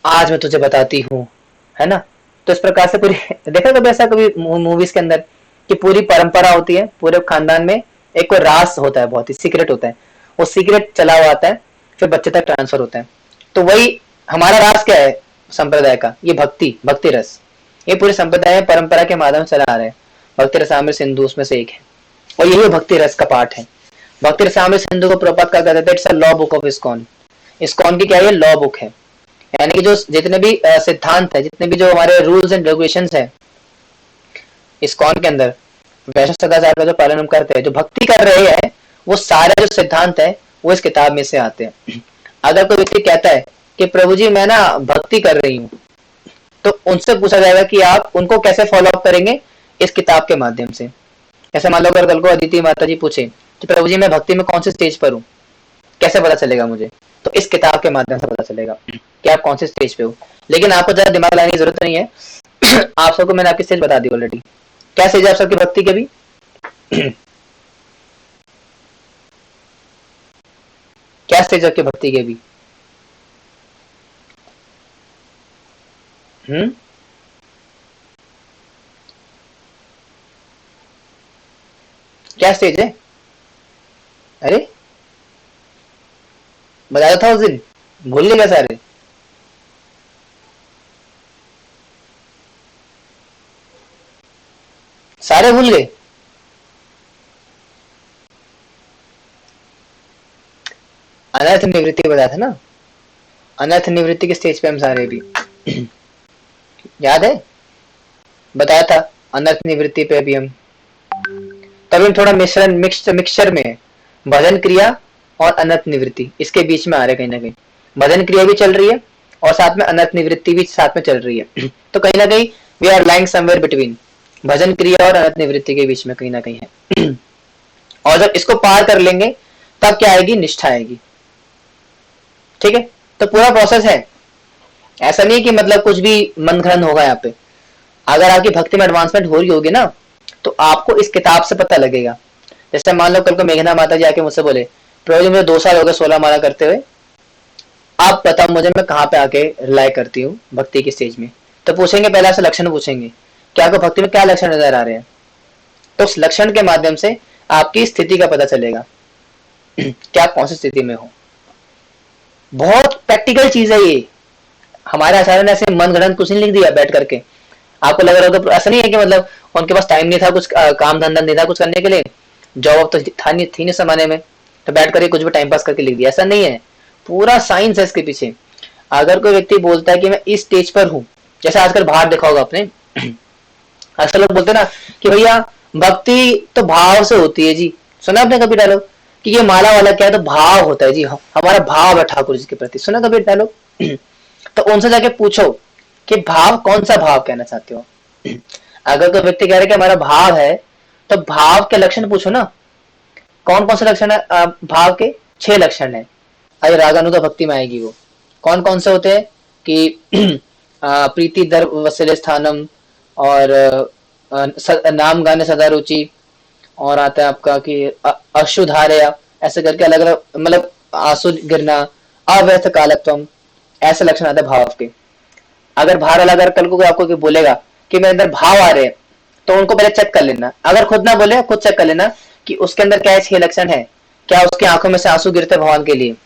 आज मैं तुझे बताती हूँ, है ना। तो इस प्रकार से पूरी देखा कभी ऐसा कभी मूवीज के अंदर कि पूरी परंपरा होती है, पूरे खानदान में एक कोई राज होता है, बहुत ही सीक्रेट होता है, वो सीक्रेट चला हुआ आता है, फिर बच्चे तक ट्रांसफर होता है। तो वही हमारा राज क्या है संप्रदाय का? ये भक्ति रस, ये पूरे संप्रदाय परंपरा के माध्यम से चला आ रहा है। भक्ति रसामृत सिंधु उसमें से एक है, और यही भक्ति रस का पाठ है। भक्ति रसामृत सिंधु को प्रपात का कहते हैं it's a law book of ISKCON. ISKCON की क्या है? लॉ बुक है, यानी कि जो जितने भी सिद्धांत है, जितने भी जो हमारे रूल्स एंड रेगुलेशंस है इस्कॉन के अंदर, वैष्णव सदाचार का जो पालन हम करते हैं, जो भक्ति कर रहे हैं, वो सारे जो सिद्धांत है वो इस किताब में से आते हैं। अगर कोई व्यक्ति कहता है कि प्रभु जी मैं ना भक्ति कर रही हूँ, तो उनसे पूछा जाएगा कि आप उनको कैसे फॉलो अप करेंगे? इस किताब के माध्यम से। ऐसे मान लो अगर कल को अदिति माता जी पूछे कि प्रभु जी मैं भक्ति में कौन से स्टेज पर हूँ, कैसे पता चलेगा मुझे? तो इस किताब के माध्यम से पता चलेगा कि आप कौन से स्टेज पे हो। लेकिन आपको ज्यादा दिमाग लगाने की जरूरत नहीं है, आप सबको मैंने आपकी स्टेज बता दी ऑलरेडी। क्या स्टेज है आप सबकी भक्ति के भी? क्या स्टेज आपकी भक्ति के भी? क्या स्टेज है? अरे बताया था उस दिन, भूल गए सारे? सारे भूल गए? अनर्थ निवृत्ति बताया था ना, अनर्थ निवृत्ति के स्टेज पे हम सारे भी याद है? बताया था अनर्थ निवृत्ति पे भी हम। तभी हम थोड़ा मिक्सचर में है। भजन क्रिया और अनर्थ निवृत्ति इसके बीच में आ रहे कहीं ना कहीं, भजन क्रिया भी चल रही है और साथ में अनर्थ निवृत्ति भी साथ में चल रही है। तो कहीं ना कहीं we are lying somewhere between, भजन क्रिया और अनर्थ निवृत्ति के बीच में कहीं ना कहीं है। और जब इसको पार कर लेंगे तब क्या आएगी, निष्ठा आएगी। ठीक है, तो पूरा प्रोसेस है, ऐसा नहीं कि मतलब कुछ भी मन घड़न होगा यहाँ पे। अगर आपकी भक्ति में एडवांसमेंट हो रही होगी ना तो आपको इस किताब से पता लगेगा। जैसे मान लो कल को मेघना माता जी आके मुझसे बोले प्रभु जी मुझे 2 साल हो गए 16 माला करते हुए, आप बताओ मुझे मैं कहाँ पे आके रिलाई करती हूँ भक्ति की स्टेज में। तो पूछेंगे, पहले आपसे लक्षण पूछेंगे कि आपको भक्ति में क्या लक्षण नजर आ रहे हैं। तो उस लक्षण के माध्यम से आपकी स्थिति का पता चलेगा क्या कौन सी स्थिति में हो। बहुत प्रैक्टिकल चीज है ये। हमारे आचार्य ने ऐसे मन गणन कुछ नहीं लिख दिया बैठ करके। आपको लग रहा होगा ऐसा नहीं है कि मतलब उनके पास टाइम नहीं था, कुछ काम धंधा नहीं था कुछ करने के लिए, जॉब तो था नहीं, थी नहीं जमाने में, तो बैठ करके कुछ भी टाइम पास करके लिख दिया, ऐसा नहीं है। पूरा साइंस है इसके पीछे। अगर कोई व्यक्ति बोलता है कि मैं इस स्टेज पर हूँ, जैसे आजकल बाहर देखा होगा आपने, अक्सर लोग बोलते ना कि भैया भक्ति तो भाव से होती है जी। सुना आपने कभी डायलॉग कि ये माला वाला क्या है, तो भाव होता है जी, हमारा भाव है ठाकुर जी के प्रति। सुना कभी डायलॉग? तो उनसे जाके पूछो कि भाव कौन सा भाव कहना चाहते हो। अगर कोई व्यक्ति कह रहे कि हमारा भाव है, तो भाव के लक्षण पूछो ना, कौन कौन से लक्षण है भाव के? 6 लक्षण है। अरे रागानुगा भक्ति में आएगी वो। कौन कौन से होते हैं कि प्रीति दर वत्सल स्थानम, और नाम गाने सदा रुचि, और आता है आपका कि अशुधारया, ऐसे करके अलग अलग, मतलब आंसू गिरना, अव्यर्थ कालत्वम, ऐसे लक्षण आते हैं भाव के। अगर बाहर वाला अगर कल को आपको बोलेगा कि मेरे अंदर भाव आ रहे हैं, तो उनको पहले चेक कर लेना। अगर खुद ना बोले, खुद चेक कर लेना कि उसके अंदर क्या 6 लक्षण है। क्या उसकी आंखों में से आंसू गिरते भगवान के लिए?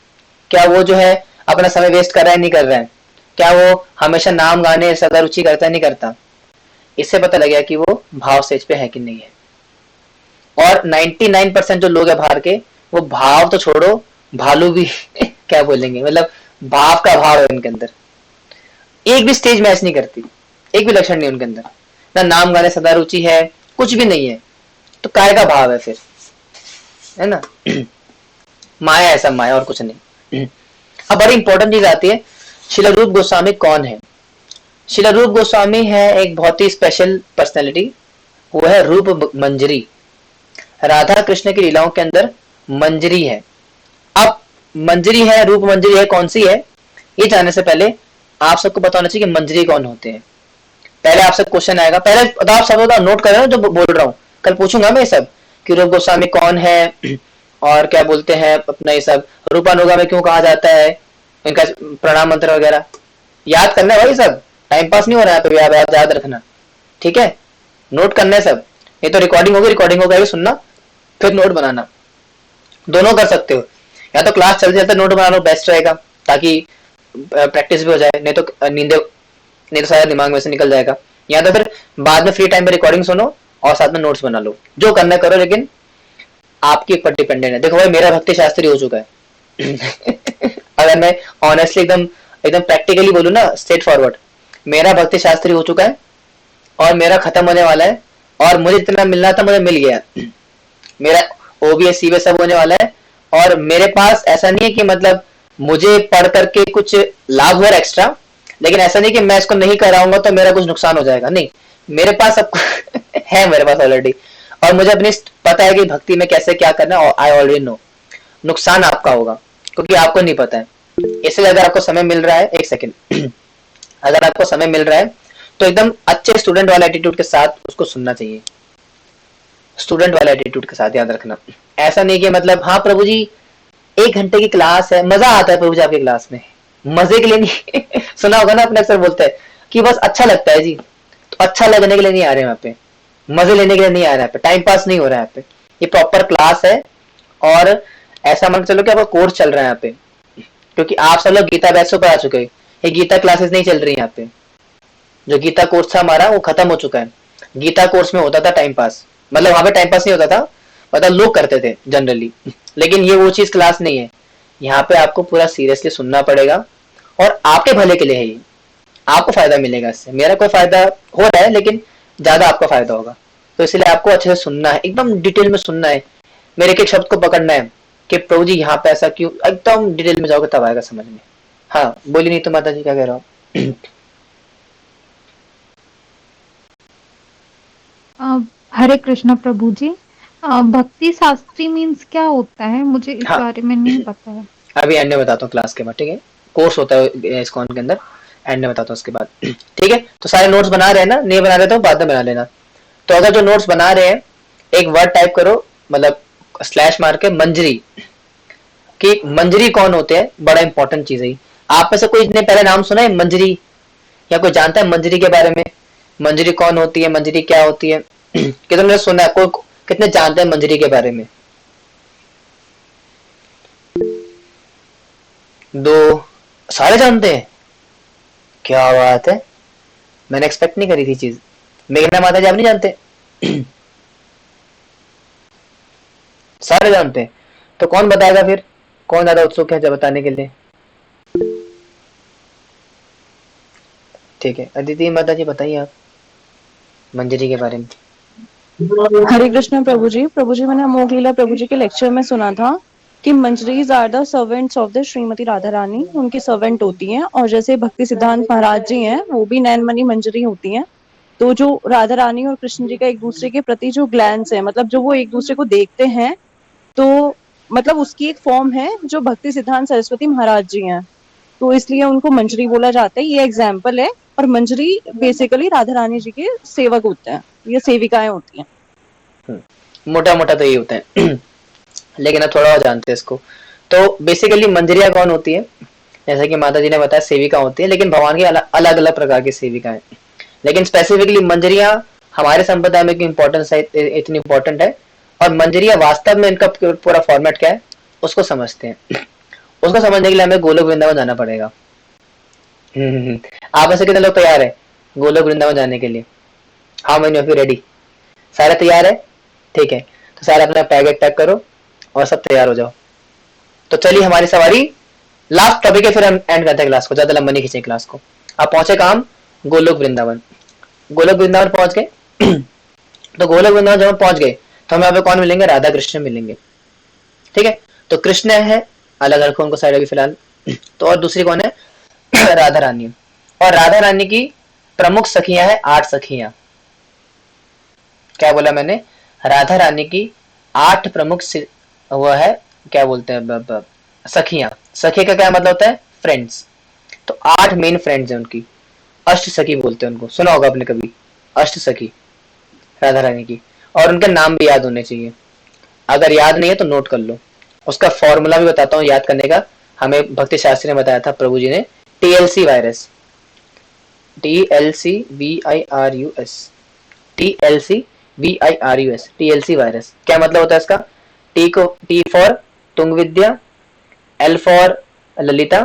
क्या वो जो है अपना समय वेस्ट कर रहा है, नहीं कर रहा है? क्या वो हमेशा नाम गाने सदा रुचि करता है, नहीं करता? इससे पता लगेगा कि वो भाव स्टेज पे है कि नहीं है। और 99% जो लोग हैं बाहर के, वो भाव तो छोड़ो, भालू भी क्या बोलेंगे, मतलब भाव का भाव है उनके अंदर। एक भी स्टेज मैच नहीं करती, एक भी लक्षण नहीं उनके अंदर, ना नाम गाने सदा रुचि है, कुछ भी नहीं है। तो काय का भाव है फिर, है ना? माया है, सब माया और कुछ नहीं। अब बड़ी इंपॉर्टेंट चीज आती है, श्रील रूप गोस्वामी कौन है? श्रील रूप गोस्वामी है एक बहुत ही स्पेशल पर्सनैलिटी। वो है रूप मंजरी। राधा कृष्ण की लीलाओं के अंदर मंजरी है। अब मंजरी है, रूप मंजरी है, कौन सी है, ये जानने से पहले आप सबको पता होना चाहिए कि मंजरी कौन होते हैं। पहले आपसे क्वेश्चन आएगा, पहले तो आप सब नोट कर रहे हो जो बोल रहा हूँ, कल पूछूंगा मैं ये सब कि रूप गोस्वामी कौन है और क्या बोलते हैं अपना, ये सब रूपानुगा में क्यों कहा जाता है, इनका प्रणाम मंत्र वगैरह याद करना है भाई। सब टाइम पास नहीं हो रहा है, तो याद रखना, ठीक है? नोट करना है सब। ये तो रिकॉर्डिंग होगी, रिकॉर्डिंग होगा सुनना, फिर नोट बनाना। दोनों कर सकते हो, या तो क्लास चलते चलते नोट बना लो, बेस्ट रहेगा, ताकि प्रैक्टिस भी हो जाए, नहीं तो नहीं तो सारा दिमाग में से निकल जाएगा। या तो फिर बाद में फ्री टाइम पे रिकॉर्डिंग सुनो और साथ में नोट्स बना लो, जो करना करो, लेकिन आपके ऊपर डिपेंडेंट है। देखो भाई, मेरा भक्ति शास्त्री हो चुका है अगर मैं ऑनेस्टली एकदम प्रैक्टिकली बोलूँ ना, स्ट्रेट फॉरवर्ड, मेरा भक्ति शास्त्री हो चुका है और मेरा खत्म होने वाला है। और मुझे जितना मिलना था मुझे मिल गया, मेरा ओबीएस सीबीएस सब होने वाला है। और मेरे पास ऐसा नहीं है कि मतलब मुझे पढ़ करके कुछ लाभ हुआ एक्स्ट्रा, लेकिन ऐसा नहीं कि मैं इसको नहीं कराऊंगा तो मेरा कुछ नुकसान हो जाएगा, नहीं, मेरे पास सब है मेरे पास ऑलरेडी। और मुझे अपनी पता है कि भक्ति में कैसे क्या करना, और आई ऑलरेडी नो। नुकसान आपका होगा क्योंकि आपको नहीं पता है। इसलिए अगर आपको समय मिल रहा है, एक सेकेंड, अगर आपको समय मिल रहा है तो एकदम अच्छे स्टूडेंट वाले एटीट्यूड के साथ उसको सुनना चाहिए। स्टूडेंट वाले एटीट्यूड के साथ, याद रखना। ऐसा नहीं कि मतलब हाँ प्रभु जी 1 घंटे की क्लास है, मजा आता है प्रभु जी आपकी क्लास में, मजे के लिए नहीं सुना होगा ना आपने, अक्सर बोलते हैं कि बस अच्छा लगता है जी। तो अच्छा लगने के लिए नहीं आ रहे यहाँ पे, मजे लेने के लिए नहीं आ रहा है यहाँ पे, टाइम पास नहीं हो रहा है यहाँ पे। ये प्रॉपर क्लास है और ऐसा मान चलो कि आपका कोर्स चल रहा है यहाँ पे, क्योंकि आप सब लोग गीता बैच पर आ चुके हैं। ये गीता क्लासेस नहीं चल रही यहाँ पे। जो गीता कोर्स था हमारा वो खत्म हो चुका है। गीता कोर्स में होता था टाइम पास, मतलब वहां पे टाइम पास नहीं होता था, मतलब लोग करते थे जनरली, लेकिन ये वो चीज क्लास नहीं है। यहाँ पे आपको पूरा सीरियसली सुनना पड़ेगा और आपके भले के लिए है ये, आपको फायदा मिलेगा इससे। मेरा कोई फायदा हो रहा है लेकिन ज्यादा आपका फायदा होगा। तो इसलिए आपको अच्छे से सुनना है, एकदम डिटेल में सुनना है, मेरे एक एक शब्द को पकड़ना है कि प्रभु जी यहाँ पे ऐसा क्यों, एकदम डिटेल में जाओगे तब आएगा समझ में। हाँ बोली नहीं तो माता जी क्या कह रहे हो? हरे कृष्ण प्रभु जी। भक्ति शास्त्री मीन्स क्या होता है, मुझे इस हाँ बारे में नहीं पता है। अभी एंड में बताता हूँ क्लास के बाद, ठीक है, कोर्स होता है इस्कॉन के अंदर, एंड में बताता हूँ उसके बाद। ठीक है, तो सारे नोट्स बना रहे हैं ना, नहीं बना रहे तो बाद में बना लेना। तो अगर जो नोट्स बना रहे हैं एक वर्ड टाइप करो, मतलब स्लैश मार के मंजरी, कि मंजरी कौन होते हैं, बड़ा इंपॉर्टेंट चीज है। आप में से कोई ने पहले नाम सुना है मंजरी, या कोई जानता है मंजरी के बारे में? मंजरी कौन होती है, मंजरी क्या होती है? कितने ने सुना है, कोई कितने जानते हैं मंजरी के बारे में? दो, सारे जानते हैं, क्या बात है, मैंने एक्सपेक्ट नहीं करी थी चीज। मेघना माता जी आप नहीं जानते? सारे जानते हैं, तो कौन बताएगा फिर, कौन ज्यादा उत्सुक है जब बताने के लिए? ठीक है, अदिति माता जी बताइए आप मंजरी के बारे में। हरे कृष्ण प्रभु जी। प्रभु जी मैंने अमोघ लीला प्रभु जी के लेक्चर में सुना था कि manjaris are the servants of the Shrimati Radha Rani, उनकी सर्वेंट होती हैं। और जैसे भक्ति सिद्धांत महाराज जी हैं वो भी नैनमणि मंजरी होती हैं। तो जो राधा रानी और कृष्ण जी का एक दूसरे के प्रति जो ग्लैंस है, मतलब जो वो एक दूसरे को देखते हैं, तो मतलब उसकी एक फॉर्म है जो भक्ति सिद्धांत सरस्वती महाराज जी हैं, तो इसलिए उनको मंजरी बोला जाता है। ये एग्जाम्पल है। और मंजरी बेसिकली राधा रानी जी के सेवक होते हैं, ये सेविकाएं होती हैं। मोटा मोटा तो ये होता है लेकिन अब थोड़ा और जानते हैं इसको। तो बेसिकली मंजरियां कौन होती है, जैसा कि माता जी ने बताया सेविका होती है, लेकिन भगवान की अलग अलग प्रकार की सेविकाएं। लेकिन स्पेसिफिकली मंजरियां हमारे संप्रदाय में इम्पोर्टेंस है, इतनी इंपॉर्टेंट है। और मंजरियां वास्तव में इनका पूरा फॉर्मेट क्या है उसको समझते हैं। उसको समझने के लिए हमें गोलोक वृंदावन जाना पड़ेगा। आप ऐसे कितने लोग तैयार है गोलोक वृंदावन जाने के लिए? How many of you ready? सारे तैयार है? ठीक है, तो सारे अपना पैकेट पैक करो और सब तैयार हो जाओ। तो चलिए हमारी सवारी लास्ट टॉपिक है, फिर हम एंड करते हैं क्लास को, ज्यादा लंबा नहीं खींचे क्लास को। आप पहुंचे काम गोलोक वृंदावन। गोलोक वृंदावन पहुंच गए तो गोलोक वृंदावन जब हम पहुंच गए तो हमें यहाँ पे कौन मिलेंगे? राधा कृष्ण मिलेंगे। ठीक है, तो कृष्ण है, अलग रखो उनको साइड अभी फिलहाल। तो और दूसरी कौन है? राधा रानी। और राधा रानी की प्रमुख सखियां है 8 सखियां। क्या बोला मैंने? राधा रानी की 8 प्रमुख वो है, क्या बोलते हैं, सखियां। सखी का क्या मतलब होता है? फ्रेंड्स। तो 8 मेन फ्रेंड्स हैं उनकी, अष्ट सखी बोलते हैं उनको, सुना होगा आपने कभी, अष्ट सखी राधा रानी की। और उनके नाम भी याद होने चाहिए, अगर याद नहीं है तो नोट कर लो। उसका फॉर्मूला भी बताता हूँ याद करने का, हमें भक्ति शास्त्री ने बताया था प्रभु जी ने। TLC virus, TLC VIRUS, TLC VIRUS, TLC virus. क्या मतलब होता है इसका? T for Tung Vidya, L for Lalita,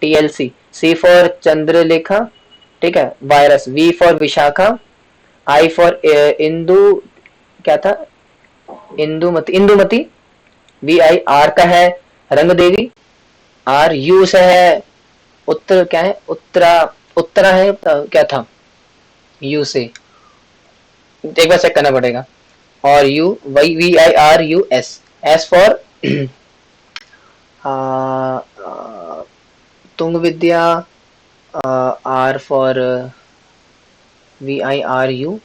TLC, C for Chandralekha, ठीक है, virus, V for Vishakha, I for Indu, क्या था, इंदुमती, इंदुमती, VIR का है रंग देवी, RU से है उत्तर, क्या है, उत्तरा, उत्तरा है, क्या था U से, एक बार चेक करना पड़ेगा। और U, VIRUS, S for Tungavidya, R for VIRU,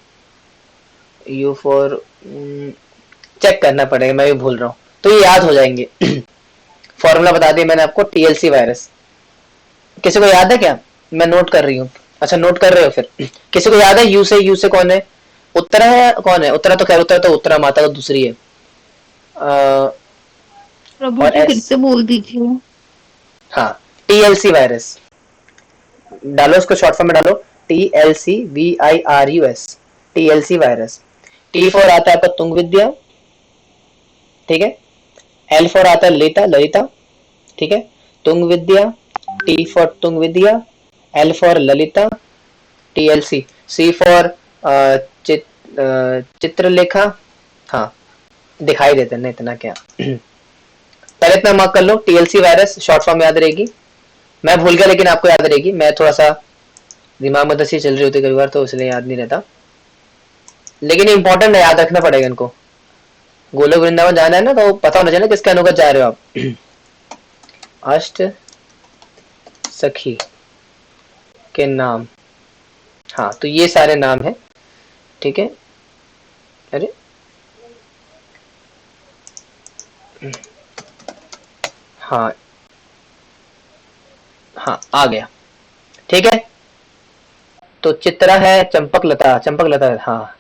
U for check करना पड़ेगा, मैं भी भूल रहा हूँ, तो ये याद हो जाएंगे। फॉर्मूला बता दिया मैंने आपको, TLC वायरस। किसी को याद है क्या? मैं नोट कर रही हूँ। अच्छा नोट कर रहे हो फिर? किसी को याद है यू से कौन है? उत्तरा है, कौन है उत्तरा? तो खैर उत्तरा तो उत्तरा माता तो दूसरी है। प्रभु और जी फिर से बोल दीजिए। हाँ, TLC वायरस डालो, उसको शॉर्ट फॉर्म में डालो, TLC VIRUS, TLC virus. T for आता है आपका तुंग विद्या, ठीक है। L फॉर आता है ललिता, ललिता, ठीक है, तुंग विद्या, T for Tung Vidya, L for Lalita, TLC, C for Chitralekha. हाँ दिखाई देते ना, इतना क्या, पहले इतना मार्क कर लो, TLC वायरस शॉर्ट फॉर्म याद रहेगी। मैं भूल गया लेकिन आपको याद रहेगी, मैं थोड़ा सा दिमाग में दसी चल रही होती कई बार तो इसलिए याद नहीं रहता। लेकिन इंपॉर्टेंट है, याद रखना पड़ेगा इनको। गोलोक वृंदावन जाना है ना, तो पता होना चाहिए ना किसके अनुगत जा रहे हो आप। अष्ट सखी के नाम, हाँ तो ये सारे नाम है, ठीक है। अरे हाँ हाँ आ गया, ठीक है। तो चित्रा है, चंपक लता, हाँ,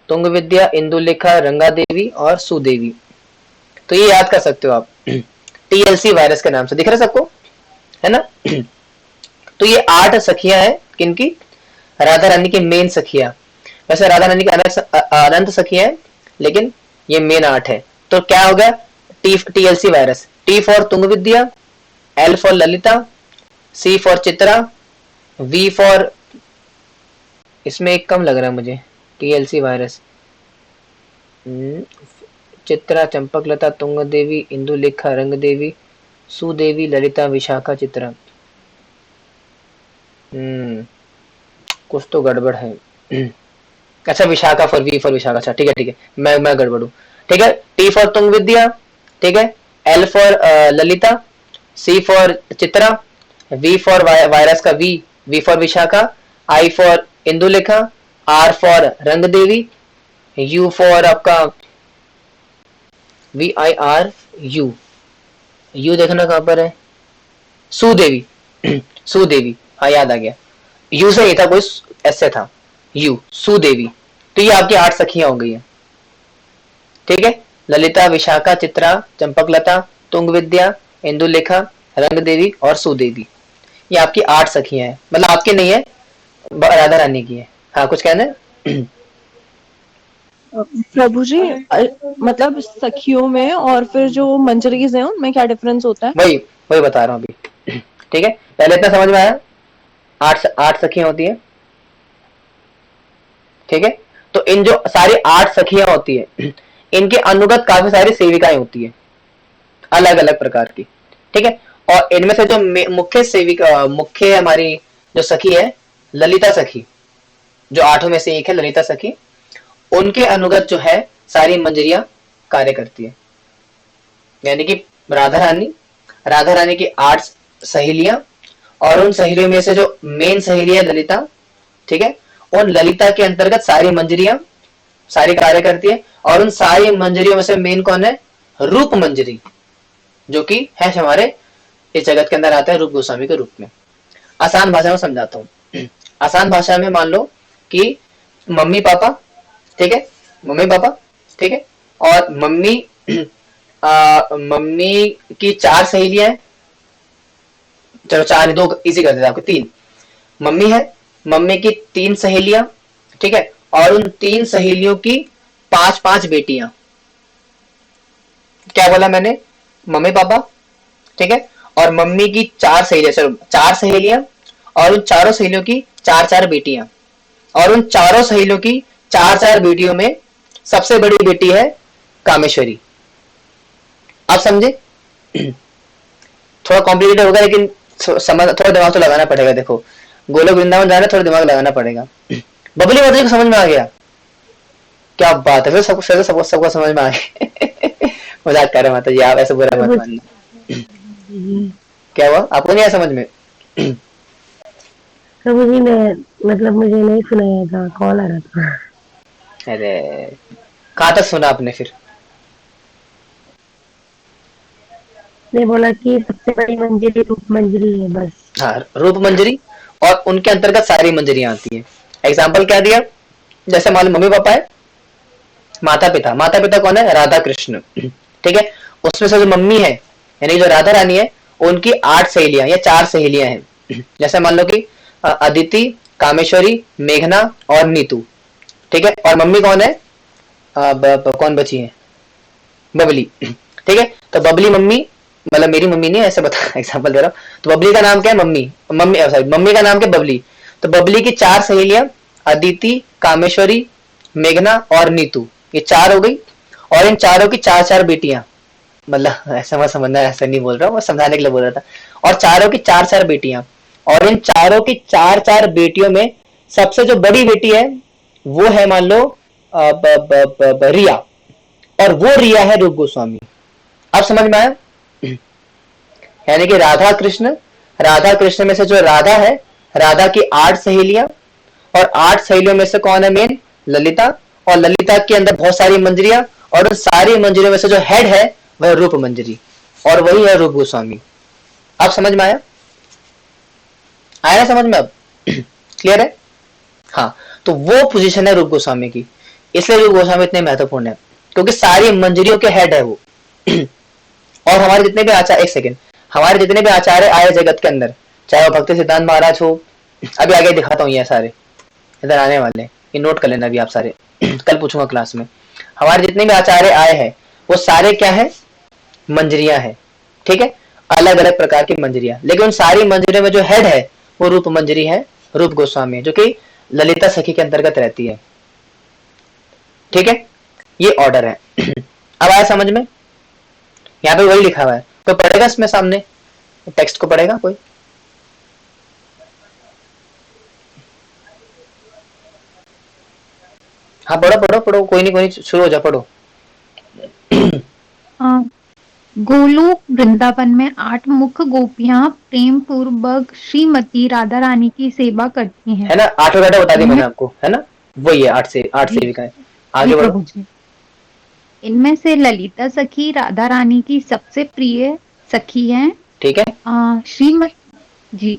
तुंग विद्या, इंदुलेखा, रंगा देवी और सुदेवी। तो ये याद कर सकते हो आप टीएलसी वायरस के नाम से, दिख रहा है सबको, है ना। तो ये 8 सखियां हैं, किनकी? राधा रानी की मेन सखियां। वैसे राधा रानी की अनंत सखियां हैं, लेकिन ये मेन 8 है। तो क्या हो गया? TLC virus. T for Tungavidya, L for Lalita, C for Chitra, V for, इसमें एक कम लग रहा है मुझे, TLC virus, Chitra, Champakalata, Tungadevi, Indulekha, Rangadevi, Sudevi, Lalita, Vishakha, Chitra. कुछ तो गड़बड़ है। अच्छा, Vishakha for V for Vishakha, अच्छा ठीक है, मैं गड़बड़ हूँ, ठीक है। टी फॉर तुंग विद्या, ठीक है, L for Lalita, C for Chitra, V for virus का V for Vishakha, I for Indulekha, R for Rangadevi, U for आपका VIRU, यू देखना कहां पर है, सुदेवी सुदेवी, हाँ याद आ गया, यू से ही था, कोई ऐसे था, यू सुदेवी। तो ये आपकी 8 सखियां हो गई है, ठीक है। ललिता, विशाखा, चित्रा, चंपकलता, तुंग विद्या, इंदुलेखा, रंग देवी और सुदेवी, ये आपकी 8 सखियां हैं। मतलब आपकी नहीं है, राधा रानी की है। हाँ कुछ कहना है? प्रभु जी, मतलब सखियों में और फिर जो मंजरीज हैं उनमें क्या डिफरेंस होता है? वही बता रहा हूँ अभी, ठीक है। पहले इतना समझ में आया, 8 सखियां होती है, ठीक है। तो इन जो सारी 8 सखियां होती है, इनके अनुगत काफी सारी सेविकाएं होती है, अलग अलग प्रकार की, ठीक है। और इनमें से जो मुख्य सेविका, मुख्य हमारी जो सखी है, ललिता सखी, जो 8 में से एक है ललिता सखी, उनके अनुगत जो है सारी मंजरियां कार्य करती है। यानी कि राधा रानी की 8 सहेलियां, और उन सहेलियों में से जो मेन सहेली है ललिता, ठीक है, उन ललिता के अंतर्गत सारी मंजरियां सारी कार्य करती है। और उन सारी मंजरियों में से मेन कौन है? रूप मंजरी, जो कि है हमारे इस जगत के अंदर आता है रूप गोस्वामी के रूप में। आसान भाषा में समझाता हूँ। आसान भाषा में मान लो कि मम्मी पापा, ठीक है, मम्मी पापा, ठीक है, और मम्मी की 4 सहेलियां हैं, चलो 4 2 इजी कर देते आपको, 3 मम्मी है, मम्मी की 3 सहेलियां, ठीक है, और उन 3 सहेलियों की 5 बेटियां। क्या बोला मैंने? मम्मी पापा, ठीक है, और मम्मी की 4 सहेलियां, चलो 4 सहेलियां, और उन चारों सहेलियों की 4 बेटियां, और उन चारों सहेलियों की 4 बेटियों में सबसे बड़ी बेटी है कामेश्वरी। आप समझे? थोड़ा कॉम्प्लिकेटेड होगा, लेकिन समझ, थोड़ा दिमाग तो लगाना पड़ेगा। देखो, गोलोक वृंदावन जाना, थोड़ा दिमाग लगाना पड़ेगा। बबली माता जी को समझ में आ गया? क्या बात है, फिर सबको समझ में आ गया। मजाक कर रहे माता जी, आप ऐसे बुरा मत मानना। क्या हुआ, आपको नहीं आया समझ में? प्रभु जी ने, मतलब मुझे नहीं सुनाया था, कॉल आ रहा था। अरे कहाँ तक सुना आपने फिर? ने बोला कि सबसे बड़ी मंजरी रूप मंजरी है, बस। हाँ, रूप मंजरी, और उनके अंतर्गत सारी मंजरियां आती है। एग्जाम्पल क्या दिया? जैसे मान लो मम्मी पापा है, माता पिता कौन है? राधा कृष्ण, ठीक है। उसमें से जो मम्मी है, यानी जो राधा रानी है, उनकी 8 सहेलियां या 4 सहेलियां हैं। जैसे मान लो कि अदिति, कामेश्वरी, मेघना और नीतू, ठीक है। और मम्मी कौन है? कौन बची है? बबली, ठीक है। तो बबली मम्मी, मतलब मेरी मम्मी नहीं, ऐसे बता एग्जांपल दे रहा हूँ। तो बबली का नाम क्या है? मम्मी का नाम क्या? बबली। तो बबली की 4 सहेलियां, अदिति, कामेश्वरी, मेघना और नीतू, ये 4 हो गई। और इन चारों की 4 बेटियां, मतलब ऐसा मत समझना, ऐसा नहीं बोल रहा हूँ, मैं समझाने के लिए बोल रहा था। और चारों की 4 बेटियां, और इन चारों की 4 बेटियों में सबसे जो बड़ी बेटी है वो है मान लो रिया, और वो रिया है रूप गोस्वामी। अब समझ में आया? यानी कि राधा कृष्ण में से जो राधा है, राधा की 8 सहेलियां, और 8 सहेलियों में से कौन है मेन? ललिता, और ललिता के अंदर बहुत सारी मंजरियां, और उन सारी मंजरियों में से जो हेड है वह रूप मंजरी, और वही है रूप गोस्वामी। अब समझ में आया? आया ना समझ में अब? क्लियर है? हाँ, तो वो पोजीशन है रूप गोस्वामी की, इसलिए रूप गोस्वामी इतने महत्वपूर्ण है, क्योंकि सारी मंजरियों के हेड है वो। और हमारे जितने भी आचार्य, एक सेकेंड, हमारे जितने भी आचार्य आए जगत के अंदर, चाहे वो भक्ति सिद्धांत महाराज हो, अभी आगे दिखाता हूँ, ये सारे इधर आने वाले, ये नोट कर लेना अभी आप सारे, कल पूछूंगा क्लास में। हमारे जितने भी आचार्य आए हैं वो सारे क्या है? मंजरियां है, ठीक है, अलग अलग प्रकार की मंजरियां, लेकिन उन सारी मंजरियों में जो हेड है वो रूप मंजरी है, रूप गोस्वामी, जो कि ललिता सखी के अंतर्गत रहती है। ठीक है, ये ऑर्डर है। अब आया समझ में? यहाँ पे वही लिखा हुआ है, कोई पढ़ेगा इसमें सामने टेक्स्ट को? पढ़ेगा कोई? हाँ पढ़ो पढ़ो पढ़ो, कोई नहीं, शुरू हो जा, पढ़ो। गोलोक वृंदावन में 8 मुख गोपियां प्रेम पूर्वक श्रीमती राधा रानी की सेवा करती हैं, है ना? 8 घंटा बता दी मैंने आपको, है ना? वही है 8 सेविकाएं। आगे बढ़ो। प्रभु जी, इनमें से ललिता सखी राधा रानी की सबसे प्रिय सखी हैं। ठीक है, श्रीमती जी,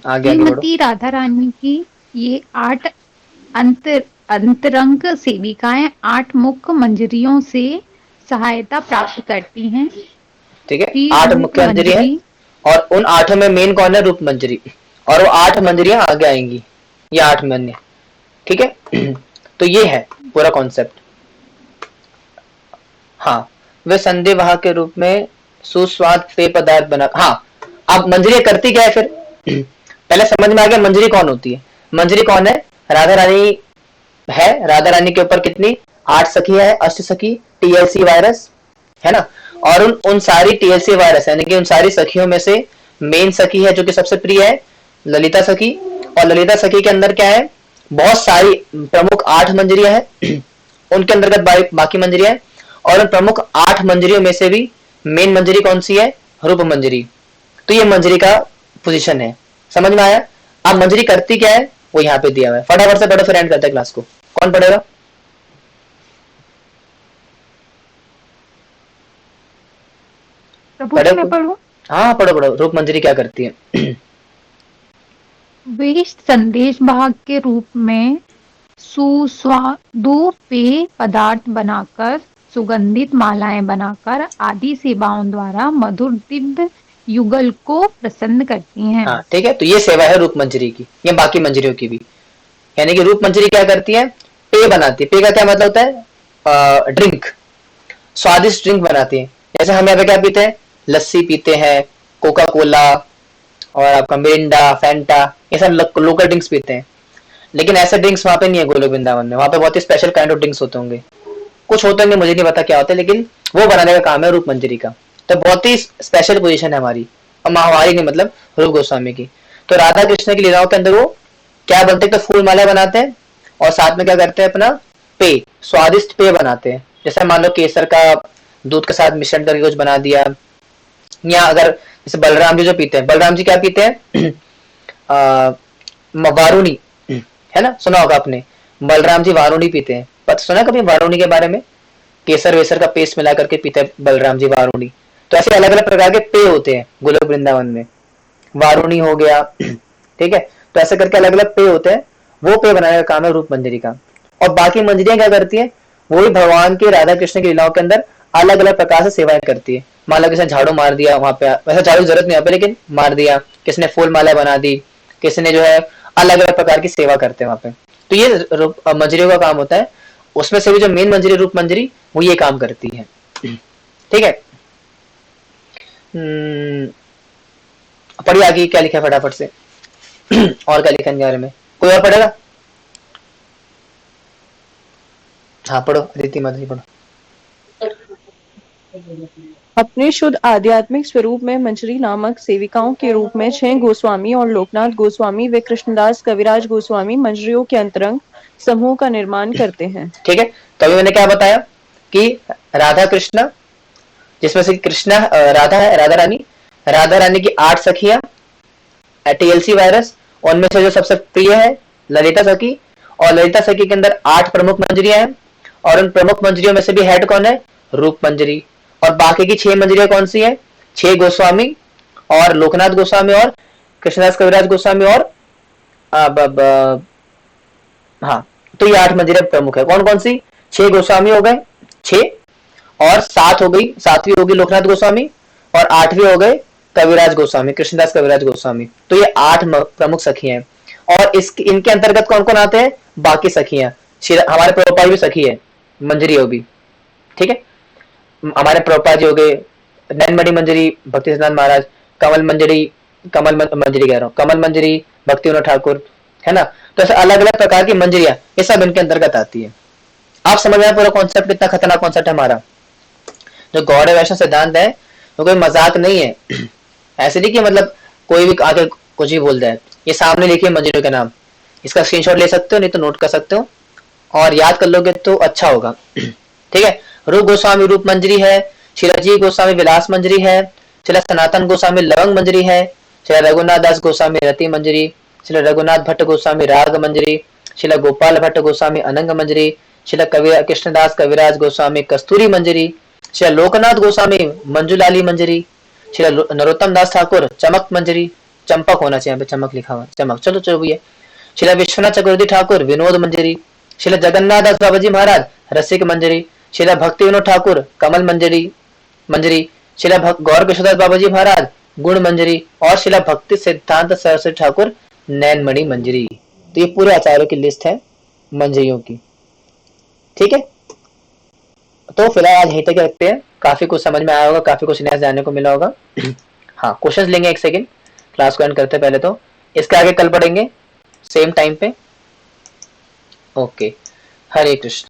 आगे बढ़ो। श्रीमती राधा रानी की ये 8 अंतरंग सेविकाएं 8 मुख्य मंजरियों से सहायता प्राप्त करती हैं। ठीक है, श्री 8 रूप मुख्य मंजरी है, मंजरी, और उन 8 में मेन कौन है? रूप मंजरी, और वो 8 मंजरियां आगे आएंगी, ये 8 में। ठीक है, तो ये है पूरा कॉन्सेप्ट। हाँ, वे संदेवाह के रूप में सुस्वाद पेय पदार्थ बना। हाँ, अब मंजरी करती क्या है फिर? पहले समझ में आ गया मंजरी कौन होती है। मंजरी कौन है? राधा रानी है। राधा रानी के ऊपर कितनी? 8 सखी है, अष्ट सखी, टीएलसी वायरस, है ना? और उन सारी टीएलसी वायरस यानी कि उन सारी सखियों में से मेन सखी है जो कि सबसे प्रिय है, ललिता सखी। और ललिता सखी के अंदर क्या है? बहुत सारी प्रमुख 8 मंजरियां हैं, उनके अंतर्गत बाकी मंजरियां हैं, और उन प्रमुख 8 मंजरियों में से भी मेन मंजरी कौन सी है? रूप मंजरी। तो ये मंजरी का पोजीशन है, समझ में आया? अब मंजरी करती क्या है वो यहाँ पे दिया हुआ है, फटाफट से पढ़ो फिर एंड करते हैं क्लास को। कौन पढ़ेगा? प्रभु जी मैं पढ़ूं? हाँ पढ़ो पढ़ो, रूप मंजरी क्या करती है? वे संदेश भाग के रूप में सुस्वादु पेय पदार्थ बनाकर, सुगंधित मालाएं बनाकर आदि सेवाओं द्वारा मधुर दिव्य युगल को प्रसन्न करती हैं। हाँ ठीक है, तो ये सेवा है रूप मंजरी की, ये बाकी मंजरियों की भी। यानी कि रूप मंजरी क्या करती है? पेय बनाती है। पेय का क्या मतलब होता है? ड्रिंक, स्वादिष्ट ड्रिंक बनाती है। जैसे हम यहाँ पे क्या पीते हैं? लस्सी पीते हैं, कोका कोला, और आपका मिरिंडा, फैंटा, ये सब लोकल ड्रिंक्स पीते हैं। लेकिन ऐसे ड्रिंक्स वहाँ पे नहीं है गोलोक वृंदावन में, वहाँ पे बहुत ही स्पेशल काइंड ऑफ ड्रिंक्स होते होंगे, कुछ होते होंगे मुझे नहीं पता क्या होते, लेकिन वो बनाने का काम है रूप मंजरी का। तो बहुत ही स्पेशल पोजीशन है हमारी, और हमारी नहीं मतलब रूप गोस्वामी की। तो राधा कृष्ण की लीलाओं के अंदर वो क्या बनते हैं? तो फूल माला बनाते हैं, और साथ में क्या करते हैं? अपना पेय, स्वादिष्ट पेय बनाते हैं। जैसे मान लो केसर का दूध के साथ मिश्रण करके कुछ बना दिया, या अगर जैसे बलराम जी जो पीते हैं, बलराम जी क्या पीते हैं? वारुणी, है ना? सुना होगा आपने, बलराम जी वारुणी पीते हैं। पता सुना कभी वारुणी के बारे में? केसर वेसर का पेस्ट मिला करके पीते हैं बलराम जी वारुणी। तो ऐसे अलग अलग प्रकार के पेय होते हैं गोलोक वृंदावन में, वारुणी हो गया, ठीक है? तो ऐसे करके अलग अलग पेय होते हैं, वो पेय बनाने का काम है रूप मंजरी का। और बाकी मंजरियां क्या करती है? वो भी भगवान के राधा कृष्ण की लीलाओं के अंदर अलग अलग प्रकार से सेवाएं करती है। मान लो किसी ने झाड़ू मार दिया वहां पे, वैसे झाड़ू की जरूरत नहीं यहाँ पे, लेकिन मार दिया, किसी ने फूल माला बना दी, किसी ने जो है अलग अलग प्रकार की सेवा करते हैं वहां पे। तो ये मंजरियों का काम होता है। उसमें से भी जो मेन मंजरी रूप मंजरी वो ये काम करती है, ठीक है? पढ़िए आगे क्या लिखा है फटाफट से। और क्या लिखा है इनके बारे में? कोई और पढ़ेगा? हाँ पढ़ो, अदिति माता जी पढ़ो। अपने शुद्ध आध्यात्मिक स्वरूप में मंजरी नामक सेविकाओं के रूप में 6 गोस्वामी और लोकनाथ गोस्वामी व कृष्णदास कविराज गोस्वामी मंजरियों के अंतरंग समूह का निर्माण करते हैं। ठीक है, तो अभी मैंने क्या बताया कि राधा कृष्ण, जिसमें से कृष्णा राधा है, राधा रानी की 8 सखियां, टीएलसी वायरस, उनमें से जो सबसे प्रिय है ललिता सखी, और ललिता सखी के अंदर 8 प्रमुख मंजरियां हैं, और उन प्रमुख मंजरियों में से भी हेड कौन है, रूप मंजरी, और बाकी की 6 मंजरियां कौन सी हैं, 6 गोस्वामी और लोकनाथ गोस्वामी और कृष्णदास कविराज गोस्वामी और हाँ, तो ये 8 मंजरियां प्रमुख है। कौन कौन सी, 6 गोस्वामी हो गए, 6, और 7 हो गई, 7वीं होगी लोकनाथ गोस्वामी, और 8वीं हो गए कविराज गोस्वामी, कृष्णदास कविराज गोस्वामी। तो ये 8 प्रमुख सखियां हैं, और इनके अंतर्गत कौन कौन आते हैं, बाकी सखियां, हमारे प्रभुपाद भी सखी है, मंजरी हो भी, ठीक है, हमारे प्रभुपाद जी हो गए, नैनमणि मंजरी भक्ति सिद्धांत महाराज, कमल मंजरी कह रहा हूँ, कमल मंजरी भक्ति विनोद ठाकुर, है ना। तो ऐसे अलग अलग प्रकार की मंजरियां, ये सब इनके अंतर्गत आती है। आप समझ रहे हैं पूरा कॉन्सेप्ट कितना खतरनाक कॉन्सेप्ट है हमारा। जो गौड़ वैष्णव सिद्धांत है वो कोई मजाक नहीं है। ऐसे नहीं कि मतलब कोई भी आके कुछ भी बोल जाए। ये सामने लिखिए मंजरियों के नाम, इसका स्क्रीनशॉट ले सकते हो, नहीं तो नोट कर सकते हो, और याद कर लोगे तो अच्छा होगा। ठीक है, रूप गोस्वामी रूप मंजरी है, श्री राजीव गोस्वामी विलास मंजरी है, श्री सनातन गोस्वामी लवंग मंजरी है, श्री रघुनाथ दास गोस्वामी रति मंजरी, श्री रघुनाथ भट्ट गोस्वामी राग मंजरी, श्री गोपाल भट्ट गोस्वामी अनंग मंजरी, श्री कृष्णदास कविराज गोस्वामी कस्तूरी मंजरी, श्री लोकनाथ गोस्वामी मंजुलाली मंजरी, श्री नरोत्तम दास ठाकुर चमक मंजरी, चंपक होना चाहिए, यहाँ पे चमक लिखा हुआ, चमक, चलो चलो भैया, श्री विश्वनाथ चक्रवर्ती ठाकुर विनोद मंजरी, श्री जगन्नाथ दास बाबा जी महाराज रसिक मंजरी, श्री भक्ति विनोद ठाकुर कमल मंजरी, श्री गौर किशोरदास बाबा जी महाराज गुण मंजरी, और श्री भक्ति सिद्धांत सरस्वती ठाकुर नैनमणि मंजरी। तो ये पूरे आचार्यों की लिस्ट है मंजरियों की। ठीक है, तो फिलहाल आज यहीं तक रखते हैं। काफी कुछ समझ में आया होगा, काफी कुछ नया जानने को मिला होगा। हाँ, क्वेश्चंस लेंगे, एक सेकंड, क्लास को एंड करते पहले तो। इसके आगे कल पढ़ेंगे सेम टाइम पे। ओके, हरे कृष्ण।